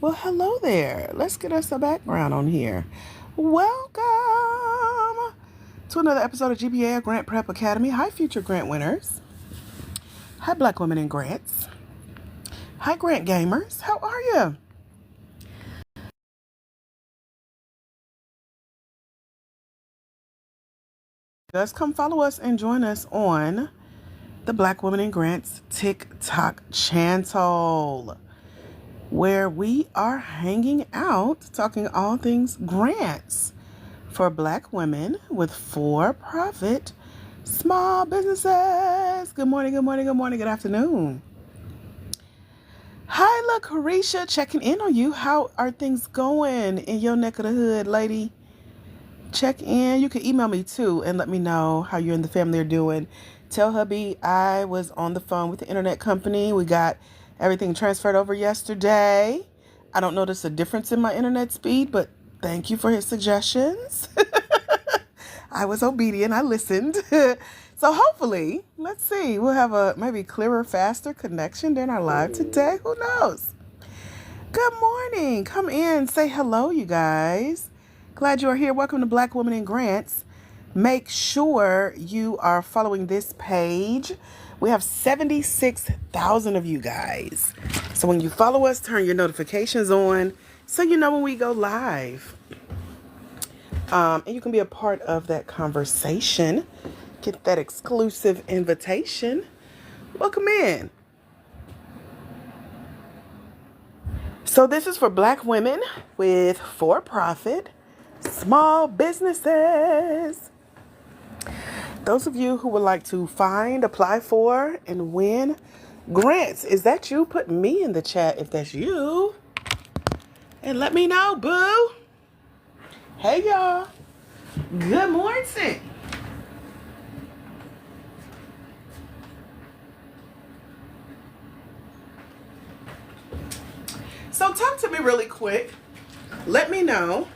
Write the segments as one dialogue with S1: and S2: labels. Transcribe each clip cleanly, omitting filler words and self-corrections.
S1: Well, hello there. Let's get us a background on here. Welcome to another episode of GPA Grant Prep Academy. Hi, future grant winners. Hi, Black women in grants. Hi, grant gamers. How are you? Guys, come follow us and join us on the Black Women in Grants TikTok channel, where we are hanging out talking all things grants for Black women with for-profit small businesses. Good morning, good morning, good morning, good afternoon. Hi, LaCarisha, checking in on you. How are things going in your neck of the hood, lady? Check in. You can email me too and let me know how you and the family are doing. Tell hubby I was on the phone with the internet company. We got everything transferred over yesterday. I don't notice a difference in my internet speed, but thank you for his suggestions. I was obedient. I listened. So hopefully, let's see, we'll have a maybe clearer, faster connection during our live today. Who knows? Good morning. Come in. Say hello, you guys. Glad you are here. Welcome to Black Women in Grants. Make sure you are following this page. We have 76,000 of you guys. So when you follow us, turn your notifications on so you know when we go live. And you can be a part of that conversation. Get that exclusive invitation. Welcome in. So this is for Black women with for-profit small businesses. Those of you who would like to find, apply for, and win grants. Is that you? Put me in the chat if that's you. And let me know, boo. Hey, y'all. Good morning. So talk to me really quick. Let me know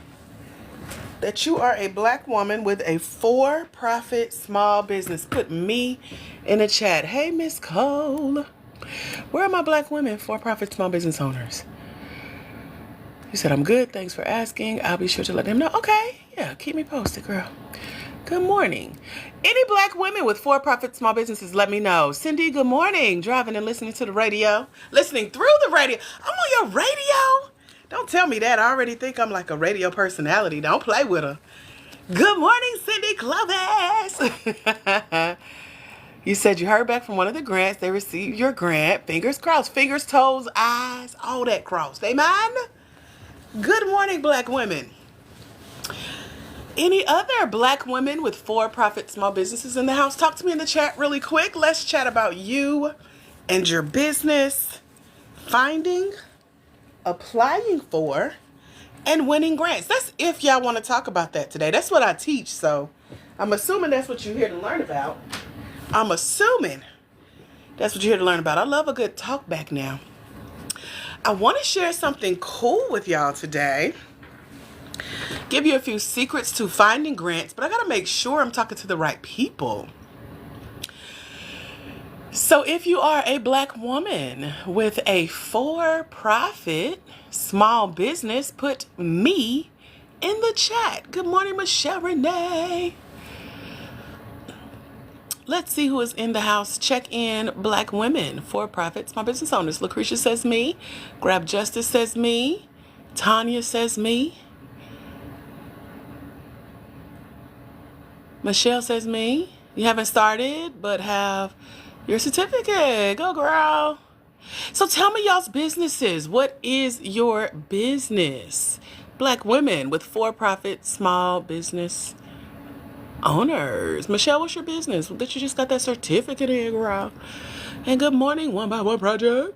S1: that you are a Black woman with a for-profit small business. Put me in the chat. Hey, Miss Cole. Where are my Black women for-profit small business owners? You said, I'm good. Thanks for asking. I'll be sure to let them know. Okay. Yeah, keep me posted, girl. Good morning. Any Black women with for-profit small businesses, let me know. Cindy, good morning. Driving and listening to the radio. Listening through the radio. I'm on your radio. Don't tell me that. I already think I'm like a radio personality. Don't play with her. Good morning, Cindy Clovis. You said you heard back from one of the grants. They received your grant. Fingers crossed. Fingers, toes, eyes, all that crossed. Amen? Good morning, Black women. Any other Black women with for-profit small businesses in the house? Talk to me in the chat really quick. Let's chat about you and your business, finding, applying for, and winning grants. That's if y'all want to talk about that today. That's what I teach, so I'm assuming that's what you're here to learn about. I'm assuming that's what you're here to learn about. I love a good talk back now. I want to share something cool with y'all today. Give you a few secrets to finding grants, but I got to make sure I'm talking to the right people. So if you are a Black woman with a for-profit small business, put me in the chat. Good morning, Michelle Renee. Let's see who is in the house. Check in Black women, for-profit small business owners. Lucretia says me. Grab Justice says me. Tanya says me. Michelle says me. You haven't started, but have your certificate. Go, girl. So tell me y'all's businesses. What is your business? Black women with for-profit small business owners. Michelle, what's your business? That you just got that certificate in, girl. And good morning, One by One Project.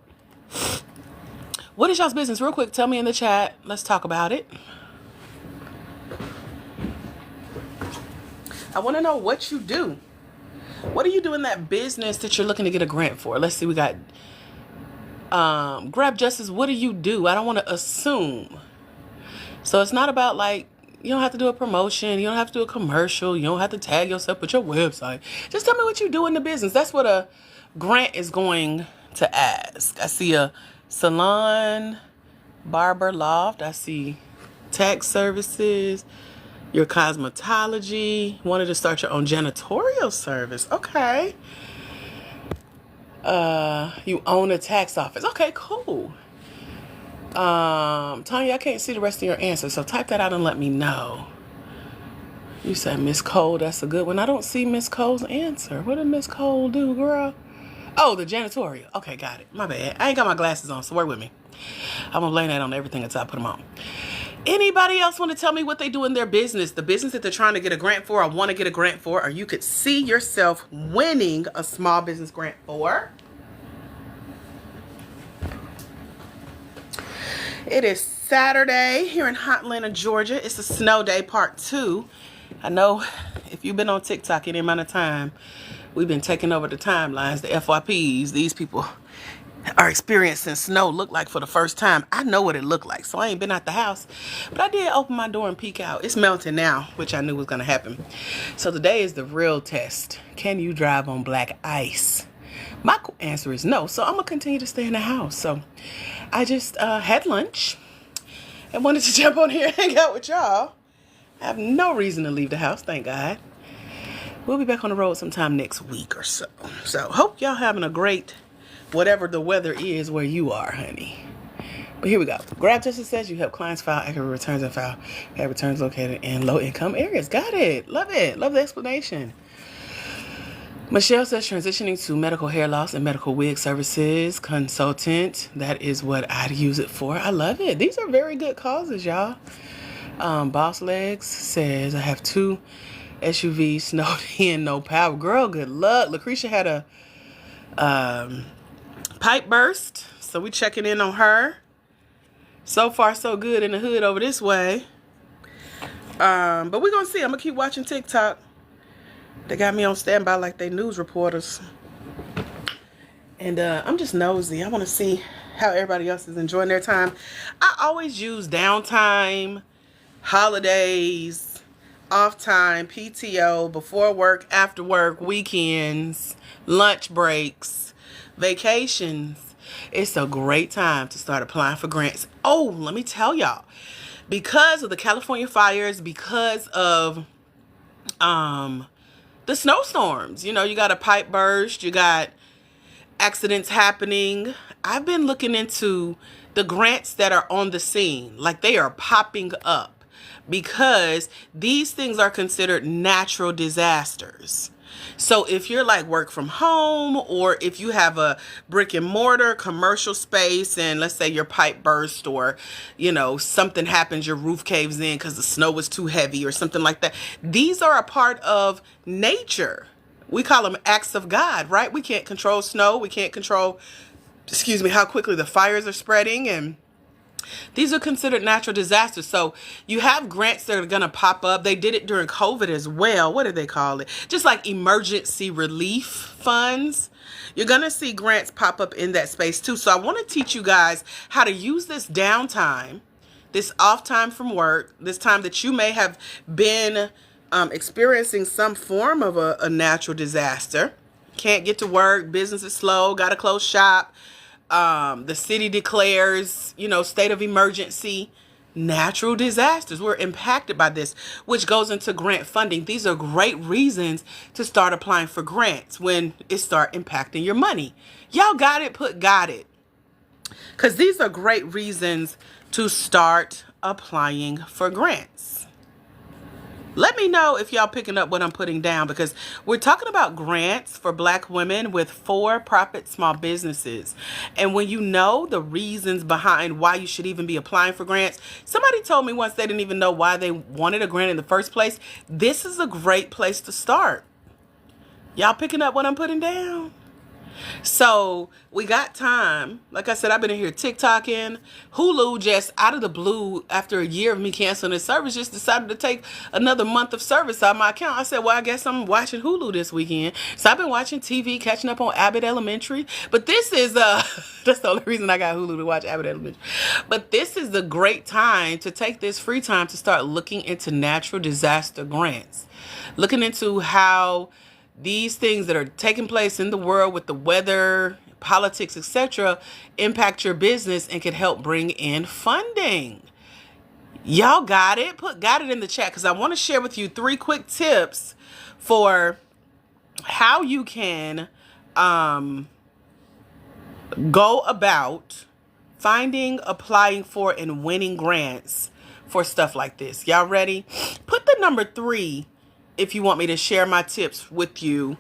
S1: What is y'all's business? Real quick, tell me in the chat. Let's talk about it. I want to know what you do. What do you do in that business that you're looking to get a grant for? Let's see, we got Grab Justice. What do you do? I don't want to assume. So it's not about like, you don't have to do a promotion. You don't have to do a commercial. You don't have to tag yourself with your website. Just tell me what you do in the business. That's what a grant is going to ask. I see a salon Barber Loft. I see tax services, your cosmetology. Wanted to start your own janitorial service. Okay. You own a tax office. Okay, cool. Tanya, I can't see the rest of your answer, so type that out and let me know. You said Miss Cole, that's a good one. I don't see Miss Cole's answer. What did Miss Cole do, girl? Oh, the janitorial. Okay, got it. My bad. I ain't got my glasses on, so work with me. I'm gonna blame that on everything until I put them on. Anybody else want to tell me what they do in their business? The business that they're trying to get a grant for, or want to get a grant for, or you could see yourself winning a small business grant for. It is Saturday here in Hotlanta, Georgia. It's a snow day, part 2. I know if you've been on TikTok any amount of time, we've been taking over the timelines, the FYPs. These people are experiencing snow look like for the first time. I know what it looked like, so I ain't been out the house. But I did open my door and peek out. It's melting now, which I knew was going to happen. So today is the real test. Can you drive on black ice? My answer is no, so I'm going to continue to stay in the house. So I just had lunch and wanted to jump on here and hang out with y'all. I have no reason to leave the house, thank God. We'll be back on the road sometime next week or so. So hope y'all having a great whatever the weather is where you are, honey. But here we go. Grab Justice says you help clients file accurate returns and file returns located in low-income areas. Got it. Love it. Love the explanation. Michelle says transitioning to medical hair loss and medical wig services consultant. That is what I'd use it for. I love it. These are very good causes, y'all. Boss Legs says I have 2 SUVs snowed in, no power. Girl, good luck. Lucretia had a pipe burst, so we checking in on her. So far so good in the hood over this way. But we're gonna see. I'm gonna keep watching TikTok. They got me on standby like they news reporters. And I'm just nosy. I want to see how everybody else is enjoying their time. I always use downtime, holidays, off time, PTO, before work, after work, weekends, lunch breaks, vacations. It's a great time to start applying for grants. Oh, let me tell y'all, because of the California fires, because of the snowstorms, you know, you got a pipe burst, you got accidents happening. I've been looking into the grants that are on the scene, like they are popping up, because these things are considered natural disasters. So if you're like work from home, or if you have a brick and mortar commercial space and let's say your pipe burst, or, you know, something happens, your roof caves in because the snow was too heavy or something like that. These are a part of nature. We call them acts of God, right? We can't control snow. We can't control, excuse me, how quickly the fires are spreading, and these are considered natural disasters. So you have grants that are going to pop up. They did it during COVID as well. What do they call it? Just like emergency relief funds. You're going to see grants pop up in that space too. So I want to teach you guys how to use this downtime, this off time from work, this time that you may have been experiencing some form of a natural disaster. Can't get to work, business is slow, got to close shop. The city declares, you know, state of emergency. Natural disasters, we're impacted by this, which goes into grant funding. These are great reasons to start applying for grants when it start impacting your money. Y'all got it? Put got it. Because these are great reasons to start applying for grants. Let me know if y'all picking up what I'm putting down, because we're talking about grants for Black women with for-profit small businesses. And when you know the reasons behind why you should even be applying for grants, somebody told me once they didn't even know why they wanted a grant in the first place. This is a great place to start. Y'all picking up what I'm putting down? So we got time. Like I said, I've been in here TikToking. Hulu just out of the blue, after a year of me canceling the service, just decided to take another month of service out of my account. I said, well, I guess I'm watching Hulu this weekend. So I've been watching TV, catching up on Abbott Elementary. But this is that's the only reason I got Hulu, to watch Abbott Elementary. But this is the great time to take this free time to start looking into natural disaster grants. Looking into how these things that are taking place in the world with the weather, politics, etc., impact your business and can help bring in funding. Y'all got it? Got it in the chat, because I want to share with you 3 quick tips for how you can go about finding, applying for, and winning grants for stuff like this. Y'all ready? Put the number 3 if you want me to share my tips with you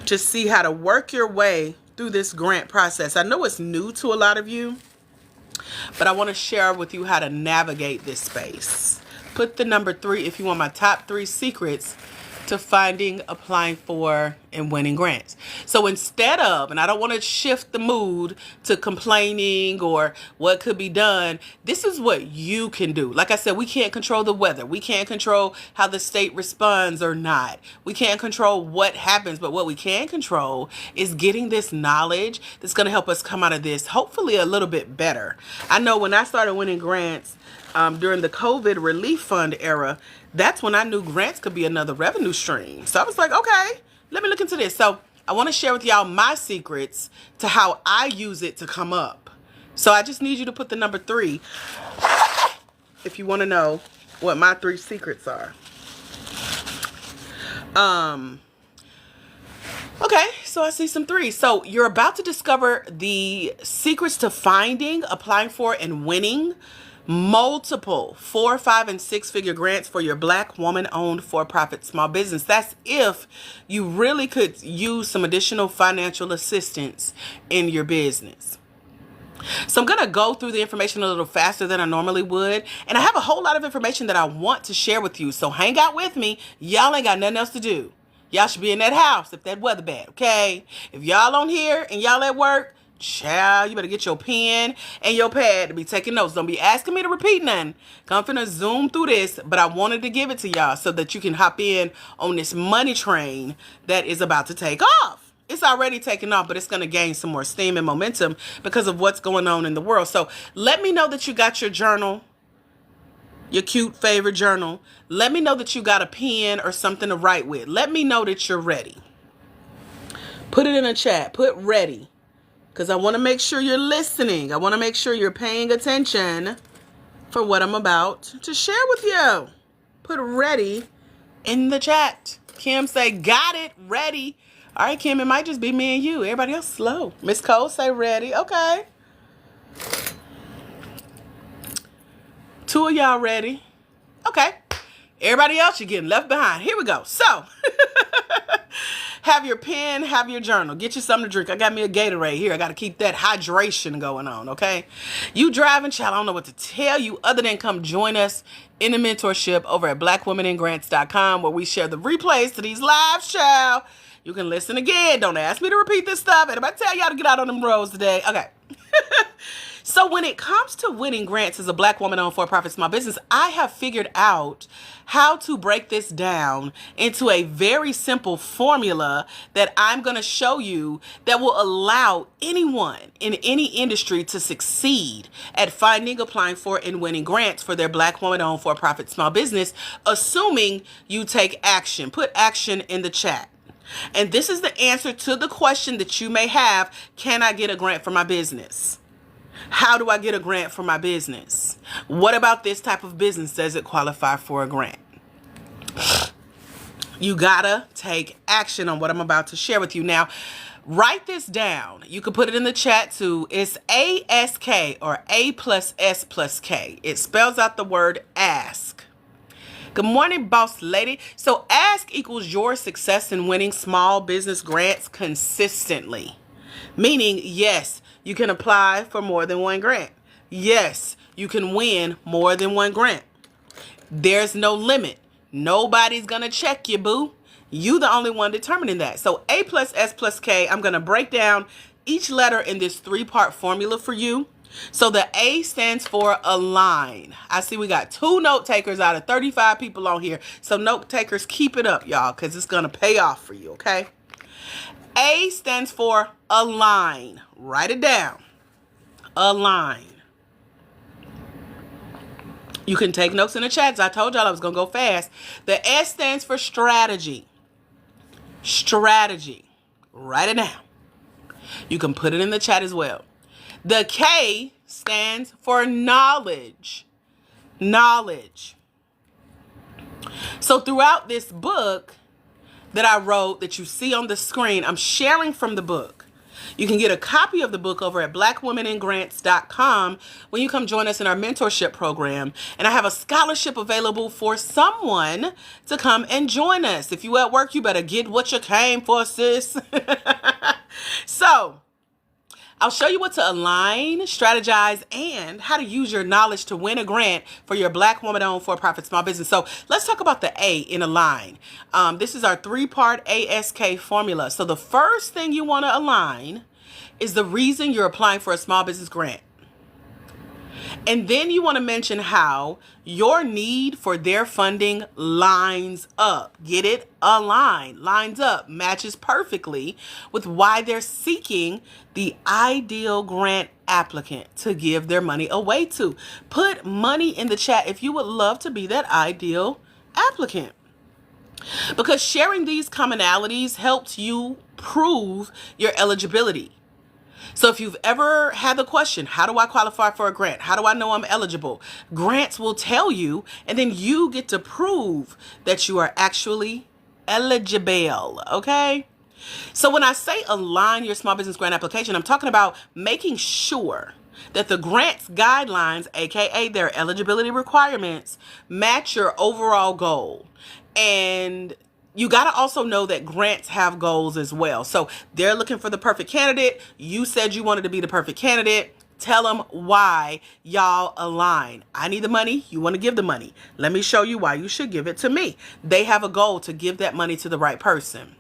S1: to see how to work your way through this grant process. I know it's new to a lot of you, but I want to share with you how to navigate this space. Put the number 3 if you want my top 3 secrets to finding, applying for, and winning grants. So instead of, and I don't want to shift the mood to complaining or what could be done, this is what you can do. Like I said, we can't control the weather. We can't control how the state responds or not. We can't control what happens, but what we can control is getting this knowledge that's going to help us come out of this hopefully a little bit better. I know when I started winning grants during the COVID relief fund era, that's when I knew grants could be another revenue stream. So I was like, okay, let me look into this. So I want to share with y'all my secrets to how I use it to come up. So I just need you to put the number 3 if you want to know what my 3 secrets are. Okay, so I see some 3s. So you're about to discover the secrets to finding, applying for, and winning multiple 4, 5, and 6-figure grants for your Black woman-owned for-profit small business. That's if you really could use some additional financial assistance in your business. So I'm going to go through the information a little faster than I normally would. And I have a whole lot of information that I want to share with you. So hang out with me. Y'all ain't got nothing else to do. Y'all should be in that house if that weather bad, okay? If y'all on here and y'all at work, child, you better get your pen and your pad to be taking notes. Don't be asking me to repeat nothing. I'm finna zoom through this, but I wanted to give it to y'all so that you can hop in on this money train that is about to take off. It's already taken off, but it's going to gain some more steam and momentum because of what's going on in the world. So let me know that you got your journal, your cute favorite journal. Let me know that you got a pen or something to write with. Let me know that you're ready. Put it in a chat. Put ready. Because I want to make sure you're listening. I want to make sure you're paying attention for what I'm about to share with you. Put ready in the chat. Kim say, got it, ready. All right, Kim, it might just be me and you. Everybody else slow. Miss Cole say ready. Okay. 2 of y'all ready. Okay. Everybody else, you're getting left behind. Here we go. So, have your pen, have your journal. Get you something to drink. I got me a Gatorade here. I got to keep that hydration going on, okay? You driving, child, I don't know what to tell you other than come join us in the mentorship over at blackwomenandgrants.com, where we share the replays to these lives, child. You can listen again. Don't ask me to repeat this stuff. And if I tell y'all to get out on them roads today, okay. So when it comes to winning grants as a Black woman-owned for-profit small business, I have figured out how to break this down into a very simple formula that I'm going to show you that will allow anyone in any industry to succeed at finding, applying for, and winning grants for their Black woman-owned for-profit small business, assuming you take action. Put action in the chat. And this is the answer to the question that you may have: can I get a grant for my business? How do I get a grant for my business? What about this type of business? Does it qualify for a grant? You gotta take action on what I'm about to share with you. Now, write this down. You can put it in the chat too. It's ASK, or A plus S plus K. It spells out the word ask. Good morning, boss lady. So ask equals your success in winning small business grants consistently. Meaning, yes, you can apply for more than one grant. Yes, you can win more than one grant. There's no limit. Nobody's going to check you, boo. You the only one determining that. So A plus S plus K, I'm going to break down each letter in this 3-part formula for you. So the A stands for align. I see we got 2 note takers out of 35 people on here. So note takers, keep it up, y'all, because it's going to pay off for you, okay? A stands for align. Write it down. Align. You can take notes in the chats. I told y'all I was going to go fast. The S stands for strategy. Strategy. Write it down. You can put it in the chat as well. The K stands for knowledge. Knowledge. So throughout this book that I wrote that you see on the screen, I'm sharing from the book. You can get a copy of the book over at blackwomeningrants.com when you come join us in our mentorship program. And I have a scholarship available for someone to come and join us. If you at work, you better get what you came for, sis. So I'll show you what to align, strategize, and how to use your knowledge to win a grant for your Black woman-owned for-profit small business. So let's talk about the A in align. This is our 3-part ASK formula. So the first thing you want to align is the reason you're applying for a small business grant. And then you want to mention how your need for their funding lines up. Get it? Align, lines up, matches perfectly with why they're seeking the ideal grant applicant to give their money away to. Put money in the chat if you would love to be that ideal applicant. Because sharing these commonalities helps you prove your eligibility. So if you've ever had the question, how do I qualify for a grant? How do I know I'm eligible? Grants will tell you, and then you get to prove that you are actually eligible, okay? So when I say align your small business grant application, I'm talking about making sure that the grants guidelines, aka their eligibility requirements, match your overall goal. And you got to also know that grants have goals as well. So they're looking for the perfect candidate. You said you wanted to be the perfect candidate. Tell them why y'all align. I need the money. You want to give the money. Let me show you why you should give it to me. They have a goal to give that money to the right person.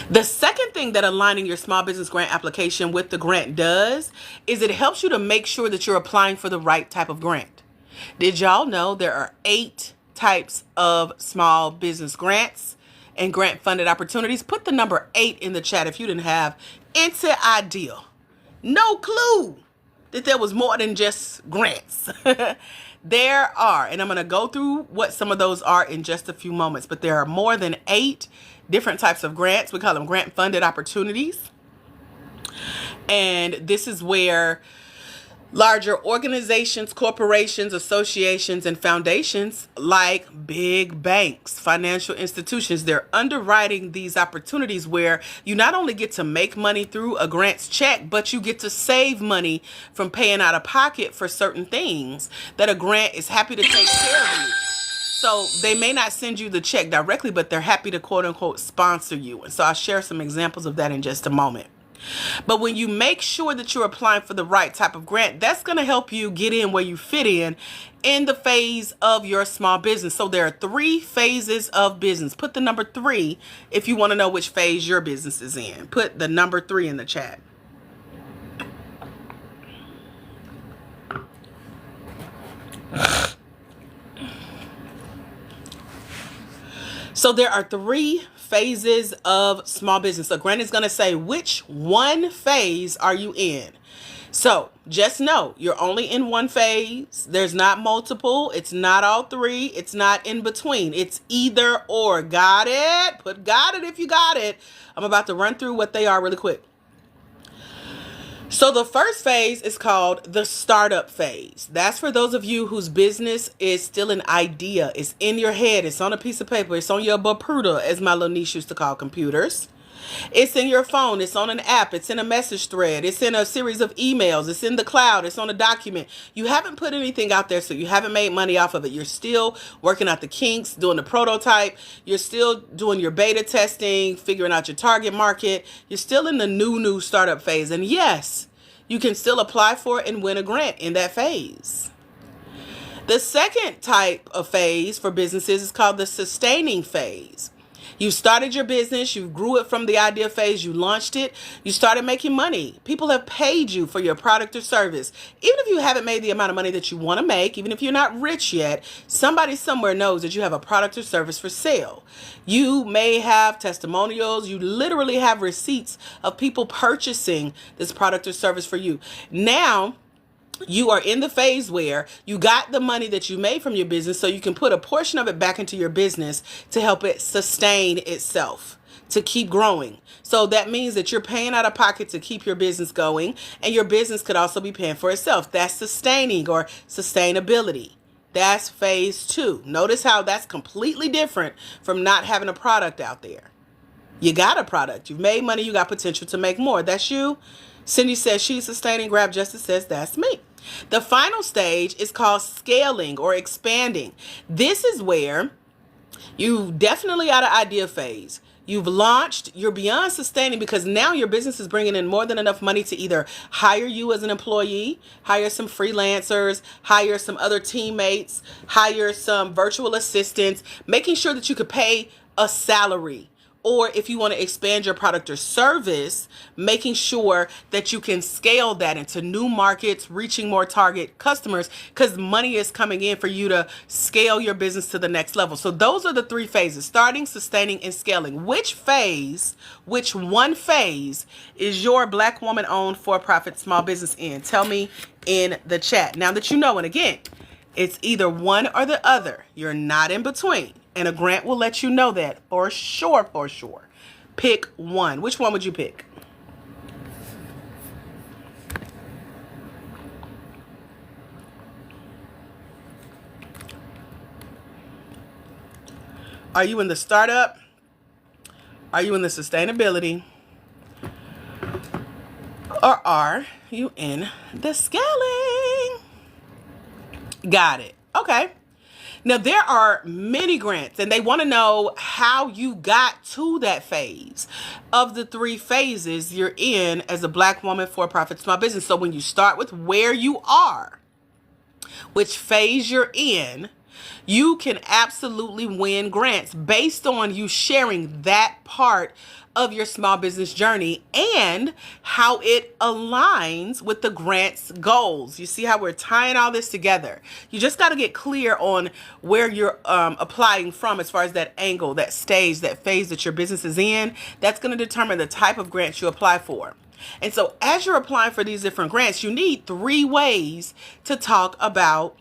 S1: The second thing that aligning your small business grant application with the grant does is it helps you to make sure that you're applying for the right type of grant. Did y'all know there are 8 types of small business grants and grant funded opportunities? Put the number 8 in the chat if you didn't have any idea. No clue that there was more than just grants. There are, and I'm going to go through what some of those are in just a few moments, but there are more than 8 different types of grants. We call them grant funded opportunities. And this is where larger organizations, corporations, associations, and foundations like big banks, financial institutions, they're underwriting these opportunities where you not only get to make money through a grants check, but you get to save money from paying out of pocket for certain things that a grant is happy to take care of you. So they may not send you the check directly, but they're happy to quote unquote sponsor you. And so I'll share some examples of that in just a moment. But when you make sure that you're applying for the right type of grant, that's going to help you get in where you fit in the phase of your small business. So there are 3 phases of business. Put the number 3 if you want to know which phase your business is in. Put the number 3 in the chat. So there are 3 phases of small business. So Grant is going to say, which one phase are you in? So just know you're only in one phase. There's not multiple. It's not all 3. It's not in between. It's either or. Got it? Put got it if you got it. I'm about to run through what they are really quick. So the first phase is called the startup phase. That's for those of you whose business is still an idea. It's in your head. It's on a piece of paper. It's on your Bapuda, as my little niece used to call computers. It's in your phone. It's on an app. It's in a message thread. It's in a series of emails. It's in the cloud. It's on a document. You haven't put anything out there, so you haven't made money off of it. You're still working out the kinks, doing the prototype. You're still doing your beta testing, figuring out your target market. You're still in the new startup phase. And yes, you can still apply for it and win a grant in that phase. The second type of phase for businesses is called the sustaining phase. You started your business, you grew it from the idea phase, you launched it, you started making money. People have paid you for your product or service. Even if you haven't made the amount of money that you want to make, even if you're not rich yet, somebody somewhere knows that you have a product or service for sale. You may have testimonials, you literally have receipts of people purchasing this product or service for you. Now, you are in the phase where you got the money that you made from your business, so you can put a portion of it back into your business to help it sustain itself, to keep growing. So that means that you're paying out of pocket to keep your business going, and your business could also be paying for itself. That's sustaining or sustainability. That's phase two. Notice how that's completely different from not having a product out there. You got a product. You've made money. You got potential to make more. That's you. Cindy says she's sustaining. Grab Justice says that's me. The final stage is called scaling or expanding. This is where you definitely out of idea phase. You've launched, you're beyond sustaining because now your business is bringing in more than enough money to either hire you as an employee, hire some freelancers, hire some other teammates, hire some virtual assistants, making sure that you could pay a salary. Or if you want to expand your product or service, making sure that you can scale that into new markets, reaching more target customers, because money is coming in for you to scale your business to the next level. So those are the three phases: starting, sustaining, and scaling. Which one phase is your Black woman-owned for-profit small business in? Tell me in the chat. Now that you know, and again, it's either one or the other. You're not in between. And a grant will let you know that for sure, for sure. Pick one. Which one would you pick? Are you in the startup? Are you in the sustainability? Or are you in the scaling? Got it. Okay. Now, there are many grants, and they want to know how you got to that phase of the three phases you're in as a Black woman for-profit small business. So when you start with where you are, which phase you're in, you can absolutely win grants based on you sharing that part of your small business journey and how it aligns with the grant's goals. You see how we're tying all this together? You just got to get clear on where you're applying from as far as that angle, that stage, that phase that your business is in. That's going to determine the type of grants you apply for. And so as you're applying for these different grants, you need 3 ways to talk about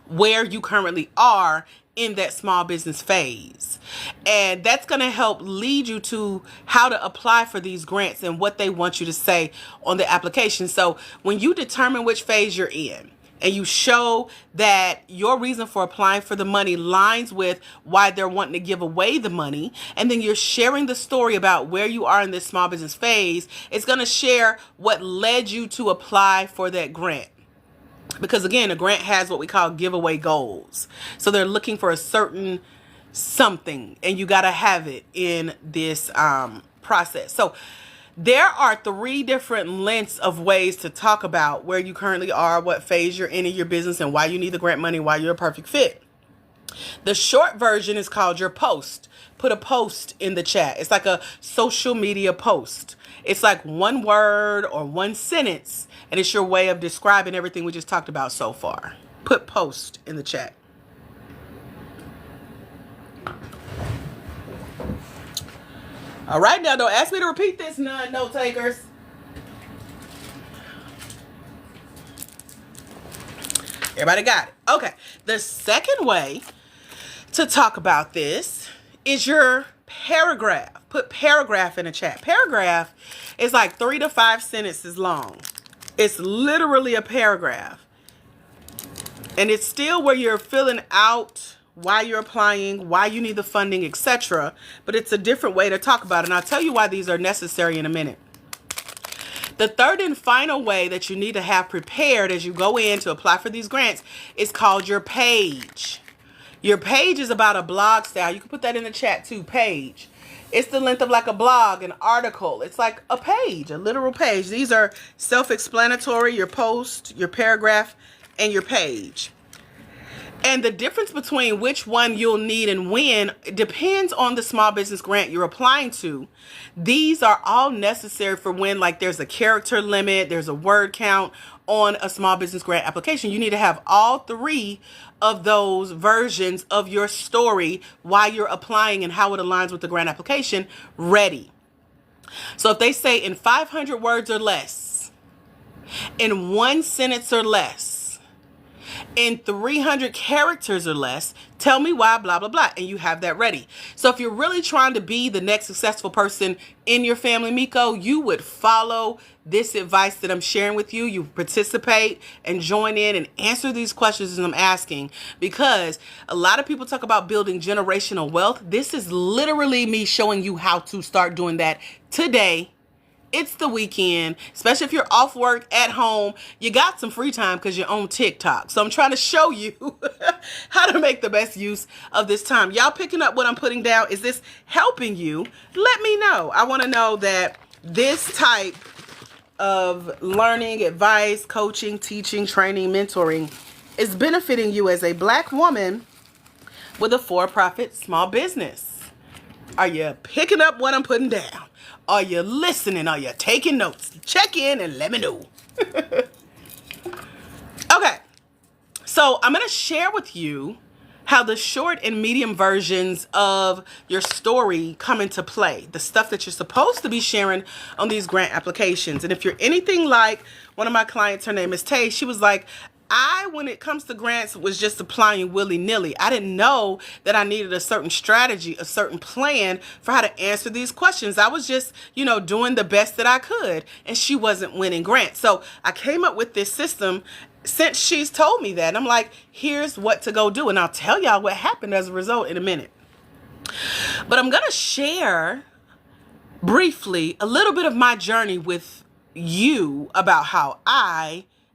S1: where you currently are in that small business phase. And that's going to help lead you to how to apply for these grants and what they want you to say on the application. So when you determine which phase you're in and you show that your reason for applying for the money lines with why they're wanting to give away the money, and then you're sharing the story about where you are in this small business phase, it's going to share what led you to apply for that grant. Because again, a grant has what we call giveaway goals. So they're looking for a certain something, and you got to have it in this process. So there are 3 different lengths of ways to talk about where you currently are, what phase you're in your business, and why you need the grant money, why you're a perfect fit. The short version is called your post. Put a post in the chat. It's like a social media post. It's like one word or one sentence, and it's your way of describing everything we just talked about so far. Put post in the chat. All right, now don't ask me to repeat this, none note takers. Everybody got it? Okay. The second way to talk about this is your paragraph. Put paragraph in the chat. Paragraph is like 3 to 5 sentences long. It's literally a paragraph. And it's still where you're filling out why you're applying, why you need the funding, etc. But it's a different way to talk about it. And I'll tell you why these are necessary in a minute. The third and final way that you need to have prepared as you go in to apply for these grants is called your page. Your page is about a blog style. You can put that in the chat too, page. It's the length of like a blog, an article. It's like a page, a literal page. These are self-explanatory, your post, your paragraph, and your page. And the difference between which one you'll need and when depends on the small business grant you're applying to. These are all necessary for when like there's a character limit, there's a word count on a small business grant application. You need to have all 3 of those versions of your story, why you're applying and how it aligns with the grant application, ready. So if they say in 500 words or less, in 1 sentence or less, in 300 characters or less, tell me why, blah, blah, blah. And you have that ready. So if you're really trying to be the next successful person in your family, Miko, you would follow this advice that I'm sharing with you. You participate and join in and answer these questions that I'm asking, because a lot of people talk about building generational wealth. This is literally me showing you how to start doing that today. It's the weekend, especially if you're off work at home, you got some free time because you're on TikTok. So I'm trying to show you how to make the best use of this time. Y'all picking up what I'm putting down? Is this helping you? Let me know. I want to know that this type of learning, advice, coaching, teaching, training, mentoring is benefiting you as a Black woman with a for-profit small business. Are you picking up what I'm putting down? Are you listening? Are you taking notes? Check in and let me know. Okay, so I'm going to share with you how the short and medium versions of your story come into play. The stuff that you're supposed to be sharing on these grant applications. And if you're anything like one of my clients, her name is Tay, she was like, when it comes to grants, was just applying willy-nilly. I didn't know that I needed a certain strategy, a certain plan for how to answer these questions. I was just, doing the best that I could, and she wasn't winning grants. So I came up with this system since she's told me that. And I'm like, here's what to go do. And I'll tell y'all what happened as a result in a minute. But I'm going to share briefly a little bit of my journey with you about how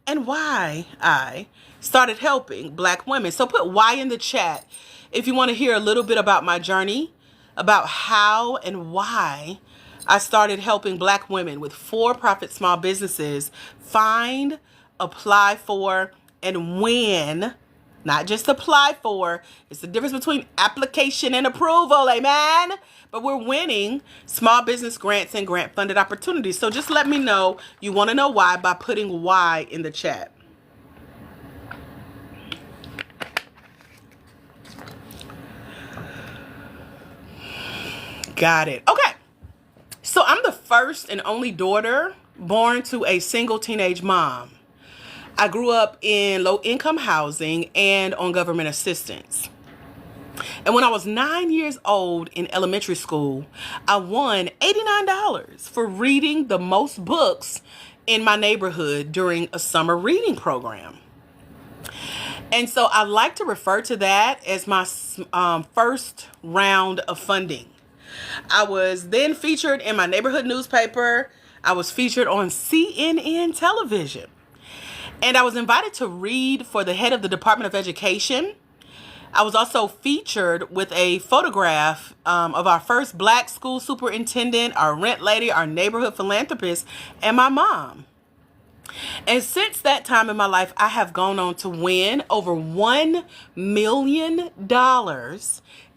S1: and why I started helping Black women. So put why in the chat if you want to hear a little bit about my journey, about how and why I started helping Black women with for-profit small businesses find, apply for, and win. Not just apply for. It's the difference between application and approval, amen? But we're winning small business grants and grant funded opportunities. So just let me know you want to know why by putting why in the chat. Got it. Okay. So I'm the first and only daughter born to a single teenage mom. I grew up in low-income housing and on government assistance. And when I was 9 years old in elementary school, I won $89 for reading the most books in my neighborhood during a summer reading program. And so I like to refer to that as my first round of funding. I was then featured in my neighborhood newspaper. I was featured on CNN television. And I was invited to read for the head of the Department of Education. I was also featured with a photograph of our first Black school superintendent, our rent lady, our neighborhood philanthropist, and my mom. And since that time in my life, I have gone on to win over $1 million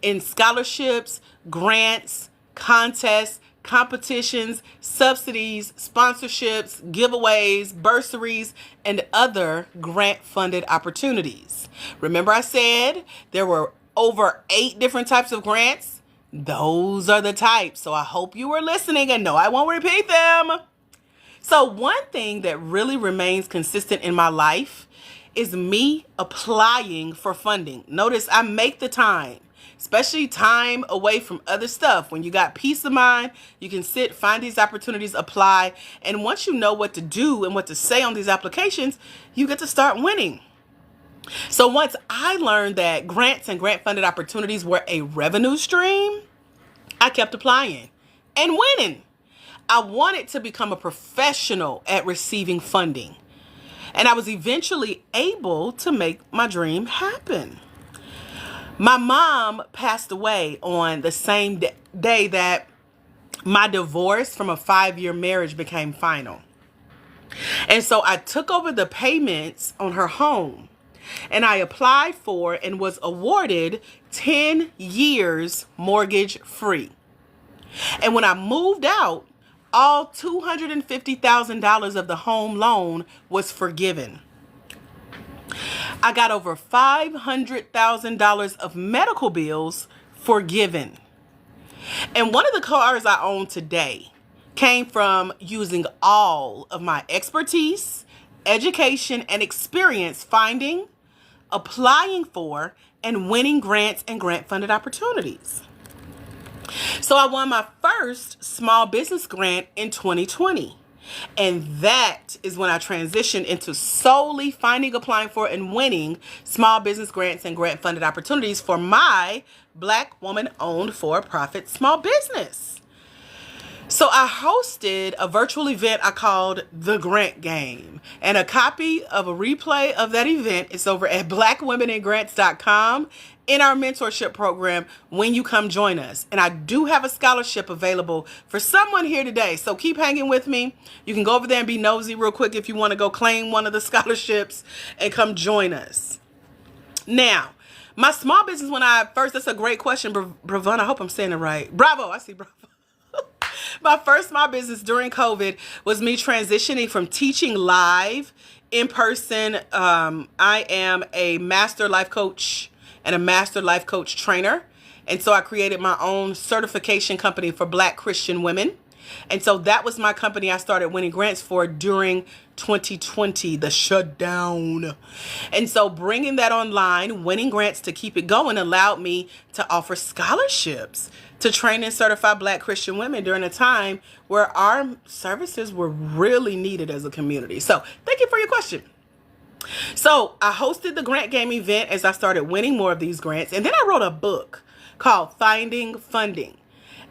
S1: in scholarships, grants, contests, competitions, subsidies, sponsorships, giveaways, bursaries, and other grant-funded opportunities. Remember I said there were over 8 different types of grants? Those are the types. So I hope you were listening and no, I won't repeat them. So one thing that really remains consistent in my life is me applying for funding. Notice I make the time. Especially time away from other stuff. When you got peace of mind, you can sit, find these opportunities, apply. And once you know what to do and what to say on these applications, you get to start winning. So once I learned that grants and grant-funded opportunities were a revenue stream, I kept applying and winning. I wanted to become a professional at receiving funding. And I was eventually able to make my dream happen. My mom passed away on the same day that my divorce from a 5-year marriage became final. And so I took over the payments on her home and I applied for and was awarded 10 years mortgage free. And when I moved out, all $250,000 of the home loan was forgiven. I got over $500,000 of medical bills forgiven. And one of the cars I own today came from using all of my expertise education and experience finding, applying for, and winning grants and grant-funded opportunities. So I won my first small business grant in 2020. And that is when I transitioned into solely finding, applying for, and winning small business grants and grant-funded opportunities for my Black woman-owned for-profit small business. So I hosted a virtual event I called The Grant Game. And a copy of a replay of that event is over at blackwomenandgrants.com in our mentorship program when you come join us. And I do have a scholarship available for someone here today. So keep hanging with me. You can go over there and be nosy real quick if you want to go claim one of the scholarships and come join us. Now, my small business that's a great question, Bravon. I hope I'm saying it right. Bravo. I see Bravo. My first small business during COVID was me transitioning from teaching live in person. I am a master life coach and a master life coach trainer. And so I created my own certification company for Black Christian women. And so that was my company I started winning grants for during 2020, the shutdown. And so bringing that online, winning grants to keep it going, allowed me to offer scholarships to train and certify Black Christian women during a time where our services were really needed as a community. So thank you for your question. So I hosted the Grant Game event as I started winning more of these grants. And then I wrote a book called Finding Funding.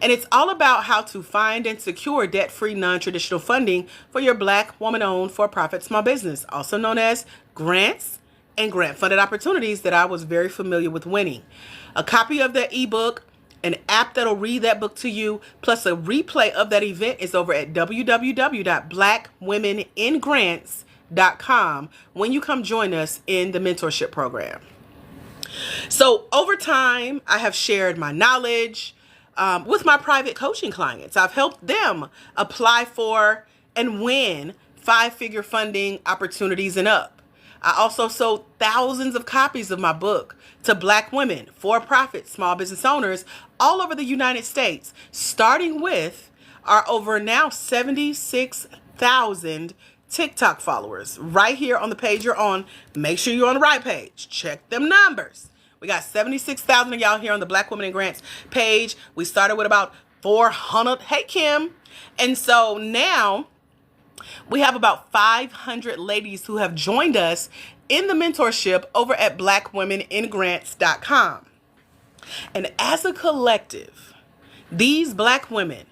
S1: And it's all about how to find and secure debt-free, non-traditional funding for your Black woman-owned for-profit small business, also known as grants and grant-funded opportunities that I was very familiar with winning. A copy of that ebook, an app that'll read that book to you, plus a replay of that event is over at www.blackwomenandgrants.com when you come join us in the mentorship program. So over time, I have shared my knowledge with my private coaching clients. I've helped them apply for and win 5-figure funding opportunities and up. I also sold thousands of copies of my book to Black women, for-profit small business owners all over the United States, starting with our over now 76,000 TikTok followers right here on the page you're on. Make sure you're on the right page. Check them numbers. We got 76,000 of y'all here on the Black Women and Grants page. We started with about 400. Hey, Kim. And so now we have about 500 ladies who have joined us in the mentorship over at blackwomenandgrants.com. And as a collective, these Black women,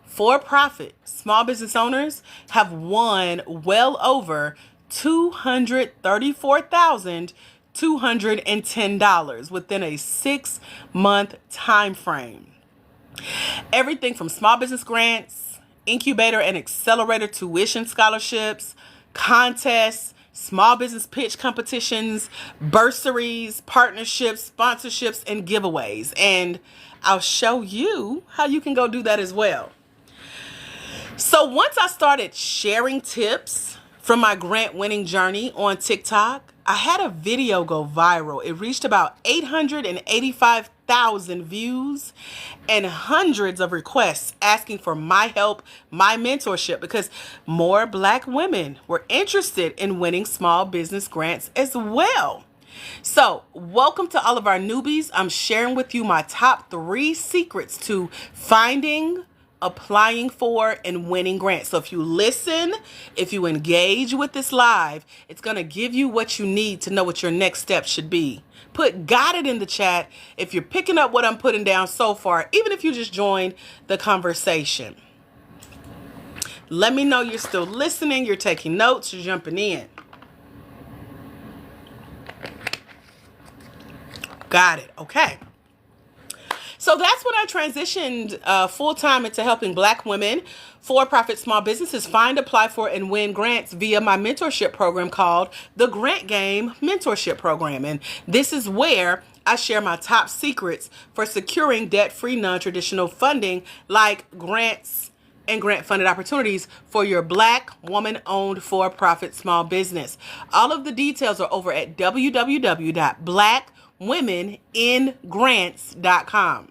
S1: for-profit small business owners, have won well over $234,210 within a 6-month time frame. Everything from small business grants, incubator and accelerator tuition scholarships, contests, small business pitch competitions, bursaries, partnerships, sponsorships, and giveaways. And I'll show you how you can go do that as well. So once I started sharing tips from my grant winning journey on TikTok, I had a video go viral. It reached about 885,000 views and hundreds of requests asking for my help, my mentorship, because more Black women were interested in winning small business grants as well. So welcome to all of our newbies. I'm sharing with you my top 3 secrets to finding, applying for, and winning grants. So if you listen, if you engage with this live, it's going to give you what you need to know what your next step should be. Put "got it" in the chat if you're picking up what I'm putting down so far, even if you just joined the conversation. Let me know you're still listening, you're taking notes, you're jumping in. Got it. Okay. So that's when I transitioned full-time into helping Black women, for-profit small businesses find, apply for, and win grants via my mentorship program called the Grant Game Mentorship Program. And this is where I share my top secrets for securing debt-free, non-traditional funding like grants and grant-funded opportunities for your Black woman-owned for-profit small business. All of the details are over at www.blackwomenandgrants.com.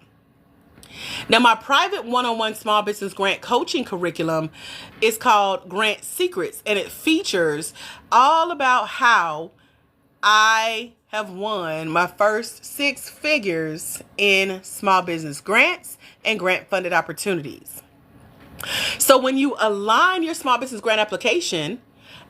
S1: Now, my private one-on-one small business grant coaching curriculum is called Grant Secrets, and it features all about how I have won my first 6 figures in small business grants and grant funded opportunities. So when you align your small business grant application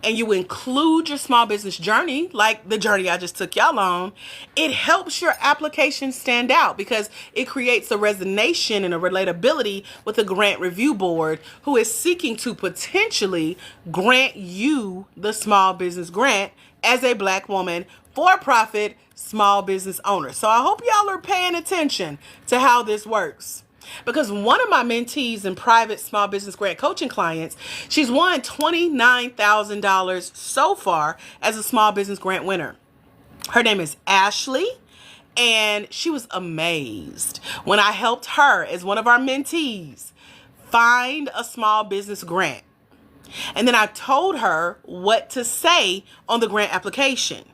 S1: and you include your small business journey, like the journey I just took y'all on, it helps your application stand out because it creates a resonance and a relatability with the grant review board who is seeking to potentially grant you the small business grant as a Black woman, for-profit small business owner. So I hope y'all are paying attention to how this works. Because one of my mentees and private small business grant coaching clients, she's won $29,000 so far as a small business grant winner. Her name is Ashley, and she was amazed when I helped her as one of our mentees find a small business grant. And then I told her what to say on the grant application.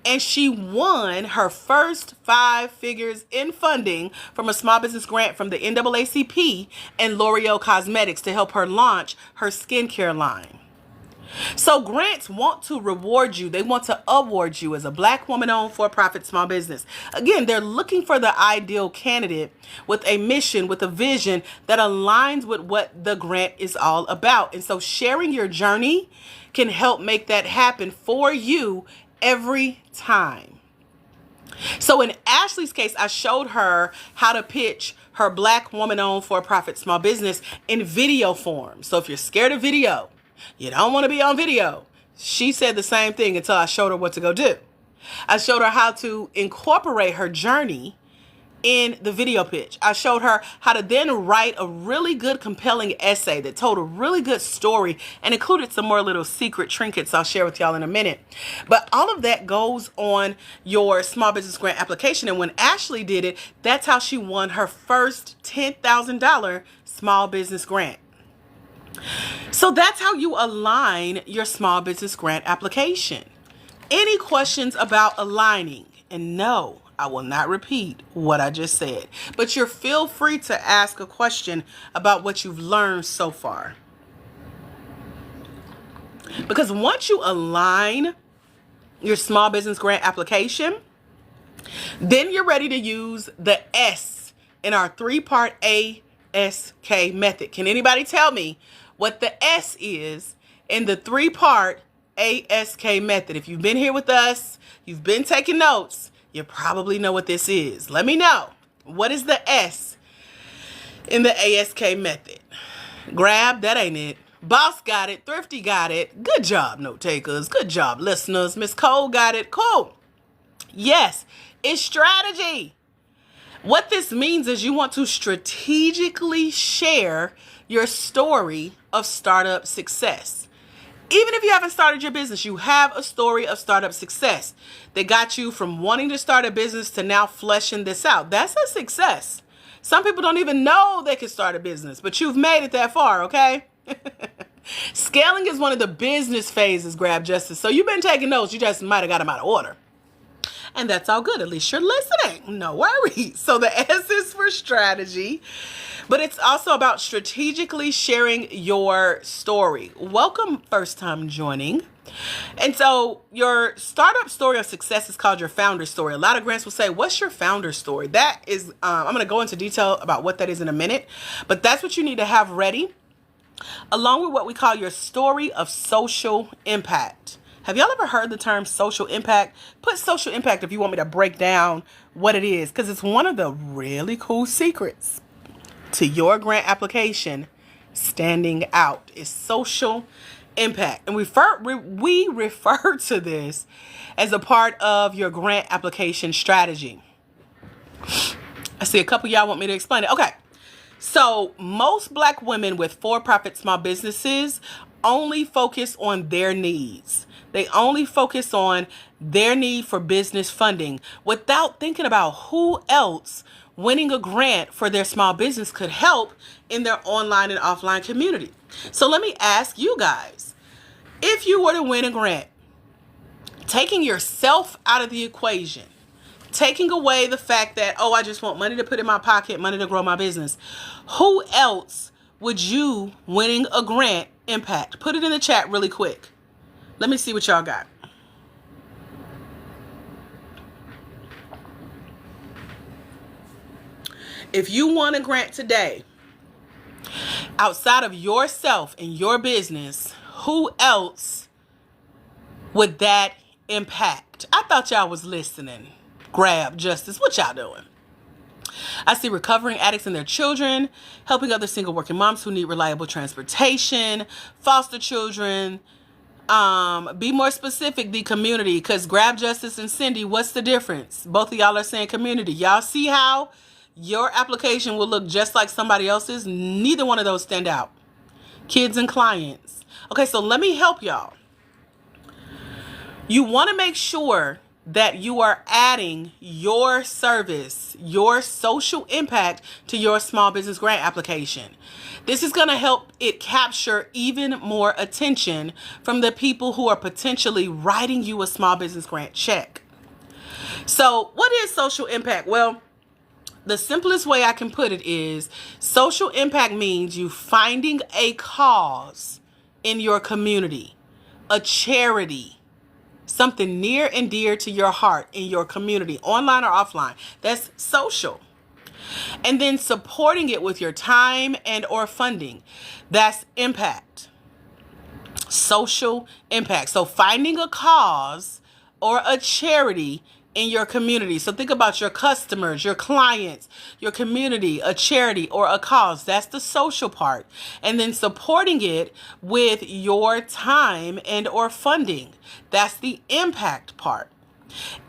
S1: And she won her first 5 figures in funding from a small business grant from the NAACP and L'Oreal Cosmetics to help her launch her skincare line. So grants want to reward you. They want to award you as a Black woman-owned for-profit small business. Again, they're looking for the ideal candidate with a mission, with a vision that aligns with what the grant is all about. And so sharing your journey can help make that happen for you every time. So in Ashley's case, I showed her how to pitch her Black woman-owned for-profit small business in video form. So if you're scared of video, you don't want to be on video, she said the same thing until I showed her what to go do. I showed her how to incorporate her journey in the video pitch. I showed her how to then write a really good, compelling essay that told a really good story and included some more little secret trinkets I'll share with y'all in a minute. But all of that goes on your small business grant application. And when Ashley did it, that's how she won her first $10,000 small business grant. So that's how you align your small business grant application. Any questions about aligning? And no, I will not repeat what I just said, but you're feel free to ask a question about what you've learned so far. Because once you align your small business grant application, then you're ready to use the S in our 3-part ASK method. Can anybody tell me what the S is in the 3-part ASK method? If you've been here with us, you've been taking notes, you probably know what this is. Let me know. What is the S in the ASK method? Grab, that ain't it. Boss got it. Thrifty got it. Good job, note takers. Good job, listeners. Miss Cole got it. Cool. Yes, it's strategy. What this means is you want to strategically share your story of startup success. Even if you haven't started your business, you have a story of startup success that got you from wanting to start a business to now fleshing this out. That's a success. Some people don't even know they can start a business, but you've made it that far, okay? Scaling is one of the business phases, Grab Justice. So you've been taking notes. You just might have got them out of order. And that's all good. At least you're listening. No worries. So the S is for strategy, but it's also about strategically sharing your story. Welcome, first time joining. And so your startup story of success is called your founder story. A lot of grants will say, what's your founder story? That is, I'm going to go into detail about what that is in a minute, but that's what you need to have ready, along with what we call your story of social impact. Have y'all ever heard the term social impact? Put social impact if you want me to break down what it is, because it's one of the really cool secrets to your grant application standing out is social impact. And we refer to this as a part of your grant application strategy. I see a couple of y'all want me to explain it. Okay. So most Black women with for-profit small businesses only focus on their needs. They only focus on their need for business funding without thinking about who else winning a grant for their small business could help in their online and offline community. So let me ask you guys, if you were to win a grant, taking yourself out of the equation, taking away the fact that, oh, I just want money to put in my pocket, money to grow my business. Who else would you winning a grant impact? Put it in the chat really quick. Let me see what y'all got. If you want a grant today, outside of yourself and your business, who else would that impact? I thought y'all was listening. Grab Justice. What y'all doing? I see recovering addicts and their children, helping other single working moms who need reliable transportation, foster children. Be more specific, the community, because Grab Justice and Cindy, what's the difference? Both of y'all are saying community. Y'all see how your application will look just like somebody else's? Neither one of those stand out. Kids and clients. Okay, so let me help y'all. You want to make sure that you are adding your service, your social impact to your small business grant application. This is going to help it capture even more attention from the people who are potentially writing you a small business grant check. So what is social impact? Well, the simplest way I can put it is social impact means you finding a cause in your community, a charity, something near and dear to your heart in your community, online or offline. That's social. And then supporting it with your time and or funding. That's impact. Social impact. So finding a cause or a charity in your community. So think about your customers, your clients, your community, a charity or a cause. That's the social part. And then supporting it with your time and or funding. That's the impact part.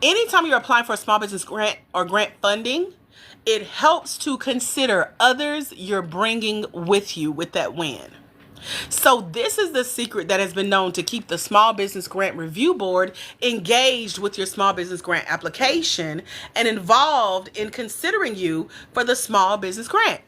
S1: Anytime you're applying for a small business grant or grant funding, it helps to consider others you're bringing with you with that win. So this is the secret that has been known to keep the Small Business Grant Review Board engaged with your small business grant application and involved in considering you for the small business grant.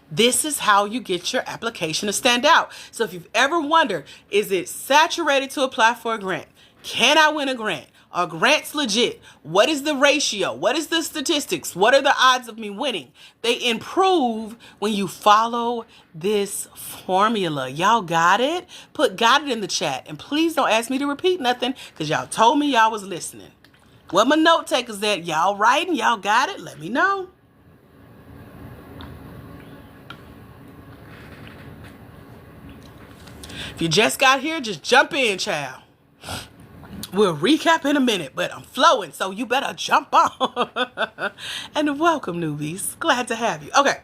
S1: This is how you get your application to stand out. So if you've ever wondered, is it saturated to apply for a grant? Can I win a grant? Are grants legit? What is the ratio? What is the statistics? What are the odds of me winning? They improve when you follow this formula. Y'all got it? Put got it in the chat. And please don't ask me to repeat nothing because y'all told me y'all was listening. What my note takers at? Y'all writing? Y'all got it? Let me know. If you just got here, just jump in, child. We'll recap in a minute, but I'm flowing, so you better jump on. And welcome, newbies. Glad to have you. Okay.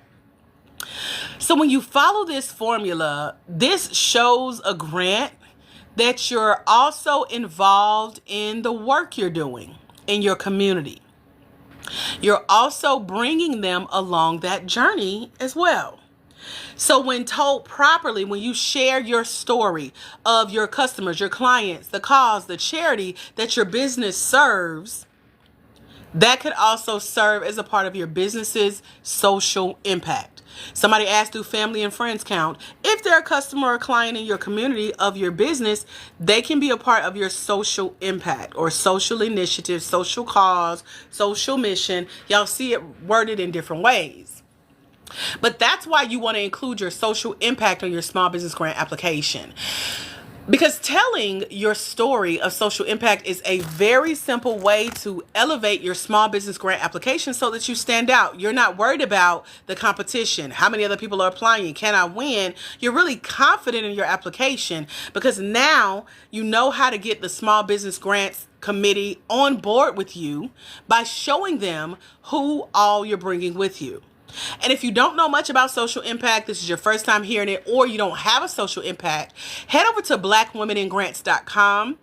S1: So when you follow this formula, this shows a grant that you're also involved in the work you're doing in your community. You're also bringing them along that journey as well. So when told properly, when you share your story of your customers, your clients, the cause, the charity that your business serves, that could also serve as a part of your business's social impact. Somebody asked, do family and friends count? If they're a customer or client in your community of your business, they can be a part of your social impact or social initiative, social cause, social mission. Y'all see it worded in different ways. But that's why you want to include your social impact on your small business grant application. Because telling your story of social impact is a very simple way to elevate your small business grant application so that you stand out. You're not worried about the competition. How many other people are applying? Can I win? You're really confident in your application because now you know how to get the Small Business Grants Committee on board with you by showing them who all you're bringing with you. And if you don't know much about social impact, this is your first time hearing it, or you don't have a social impact, head over to blackwomeningrants.com.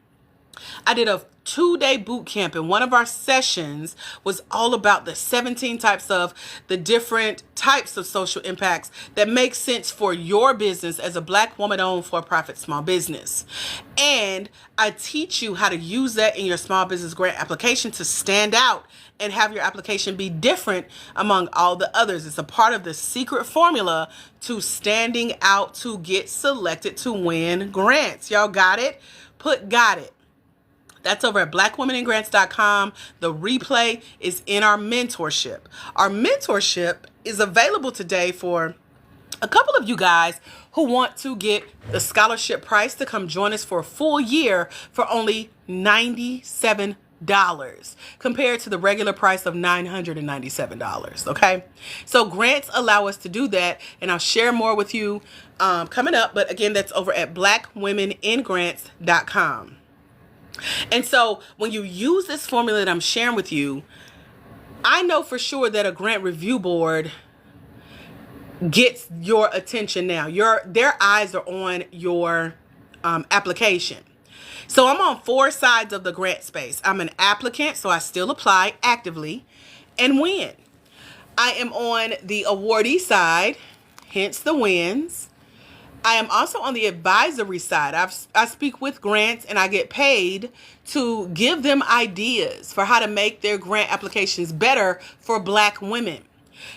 S1: I did a 2-day boot camp, and one of our sessions was all about the 17 types of the different types of social impacts that make sense for your business as a Black woman-owned for-profit small business. And I teach you how to use that in your small business grant application to stand out and have your application be different among all the others. It's a part of the secret formula to standing out to get selected to win grants. Y'all got it? Put got it. That's over at blackwomeningrants.com. The replay is in our mentorship. Our mentorship is available today for a couple of you guys who want to get the scholarship price to come join us for a full year for only $97 compared to the regular price of $997. Okay, so grants allow us to do that, and I'll share more with you coming up. But again, that's over at blackwomeningrants.com. And so when you use this formula that I'm sharing with you, I know for sure that a grant review board gets your attention now. Their eyes are on your application. So I'm on 4 sides of the grant space. I'm an applicant, so I still apply actively and win. I am on the awardee side, hence the wins. I am also on the advisory side. I speak with grants and I get paid to give them ideas for how to make their grant applications better for Black women.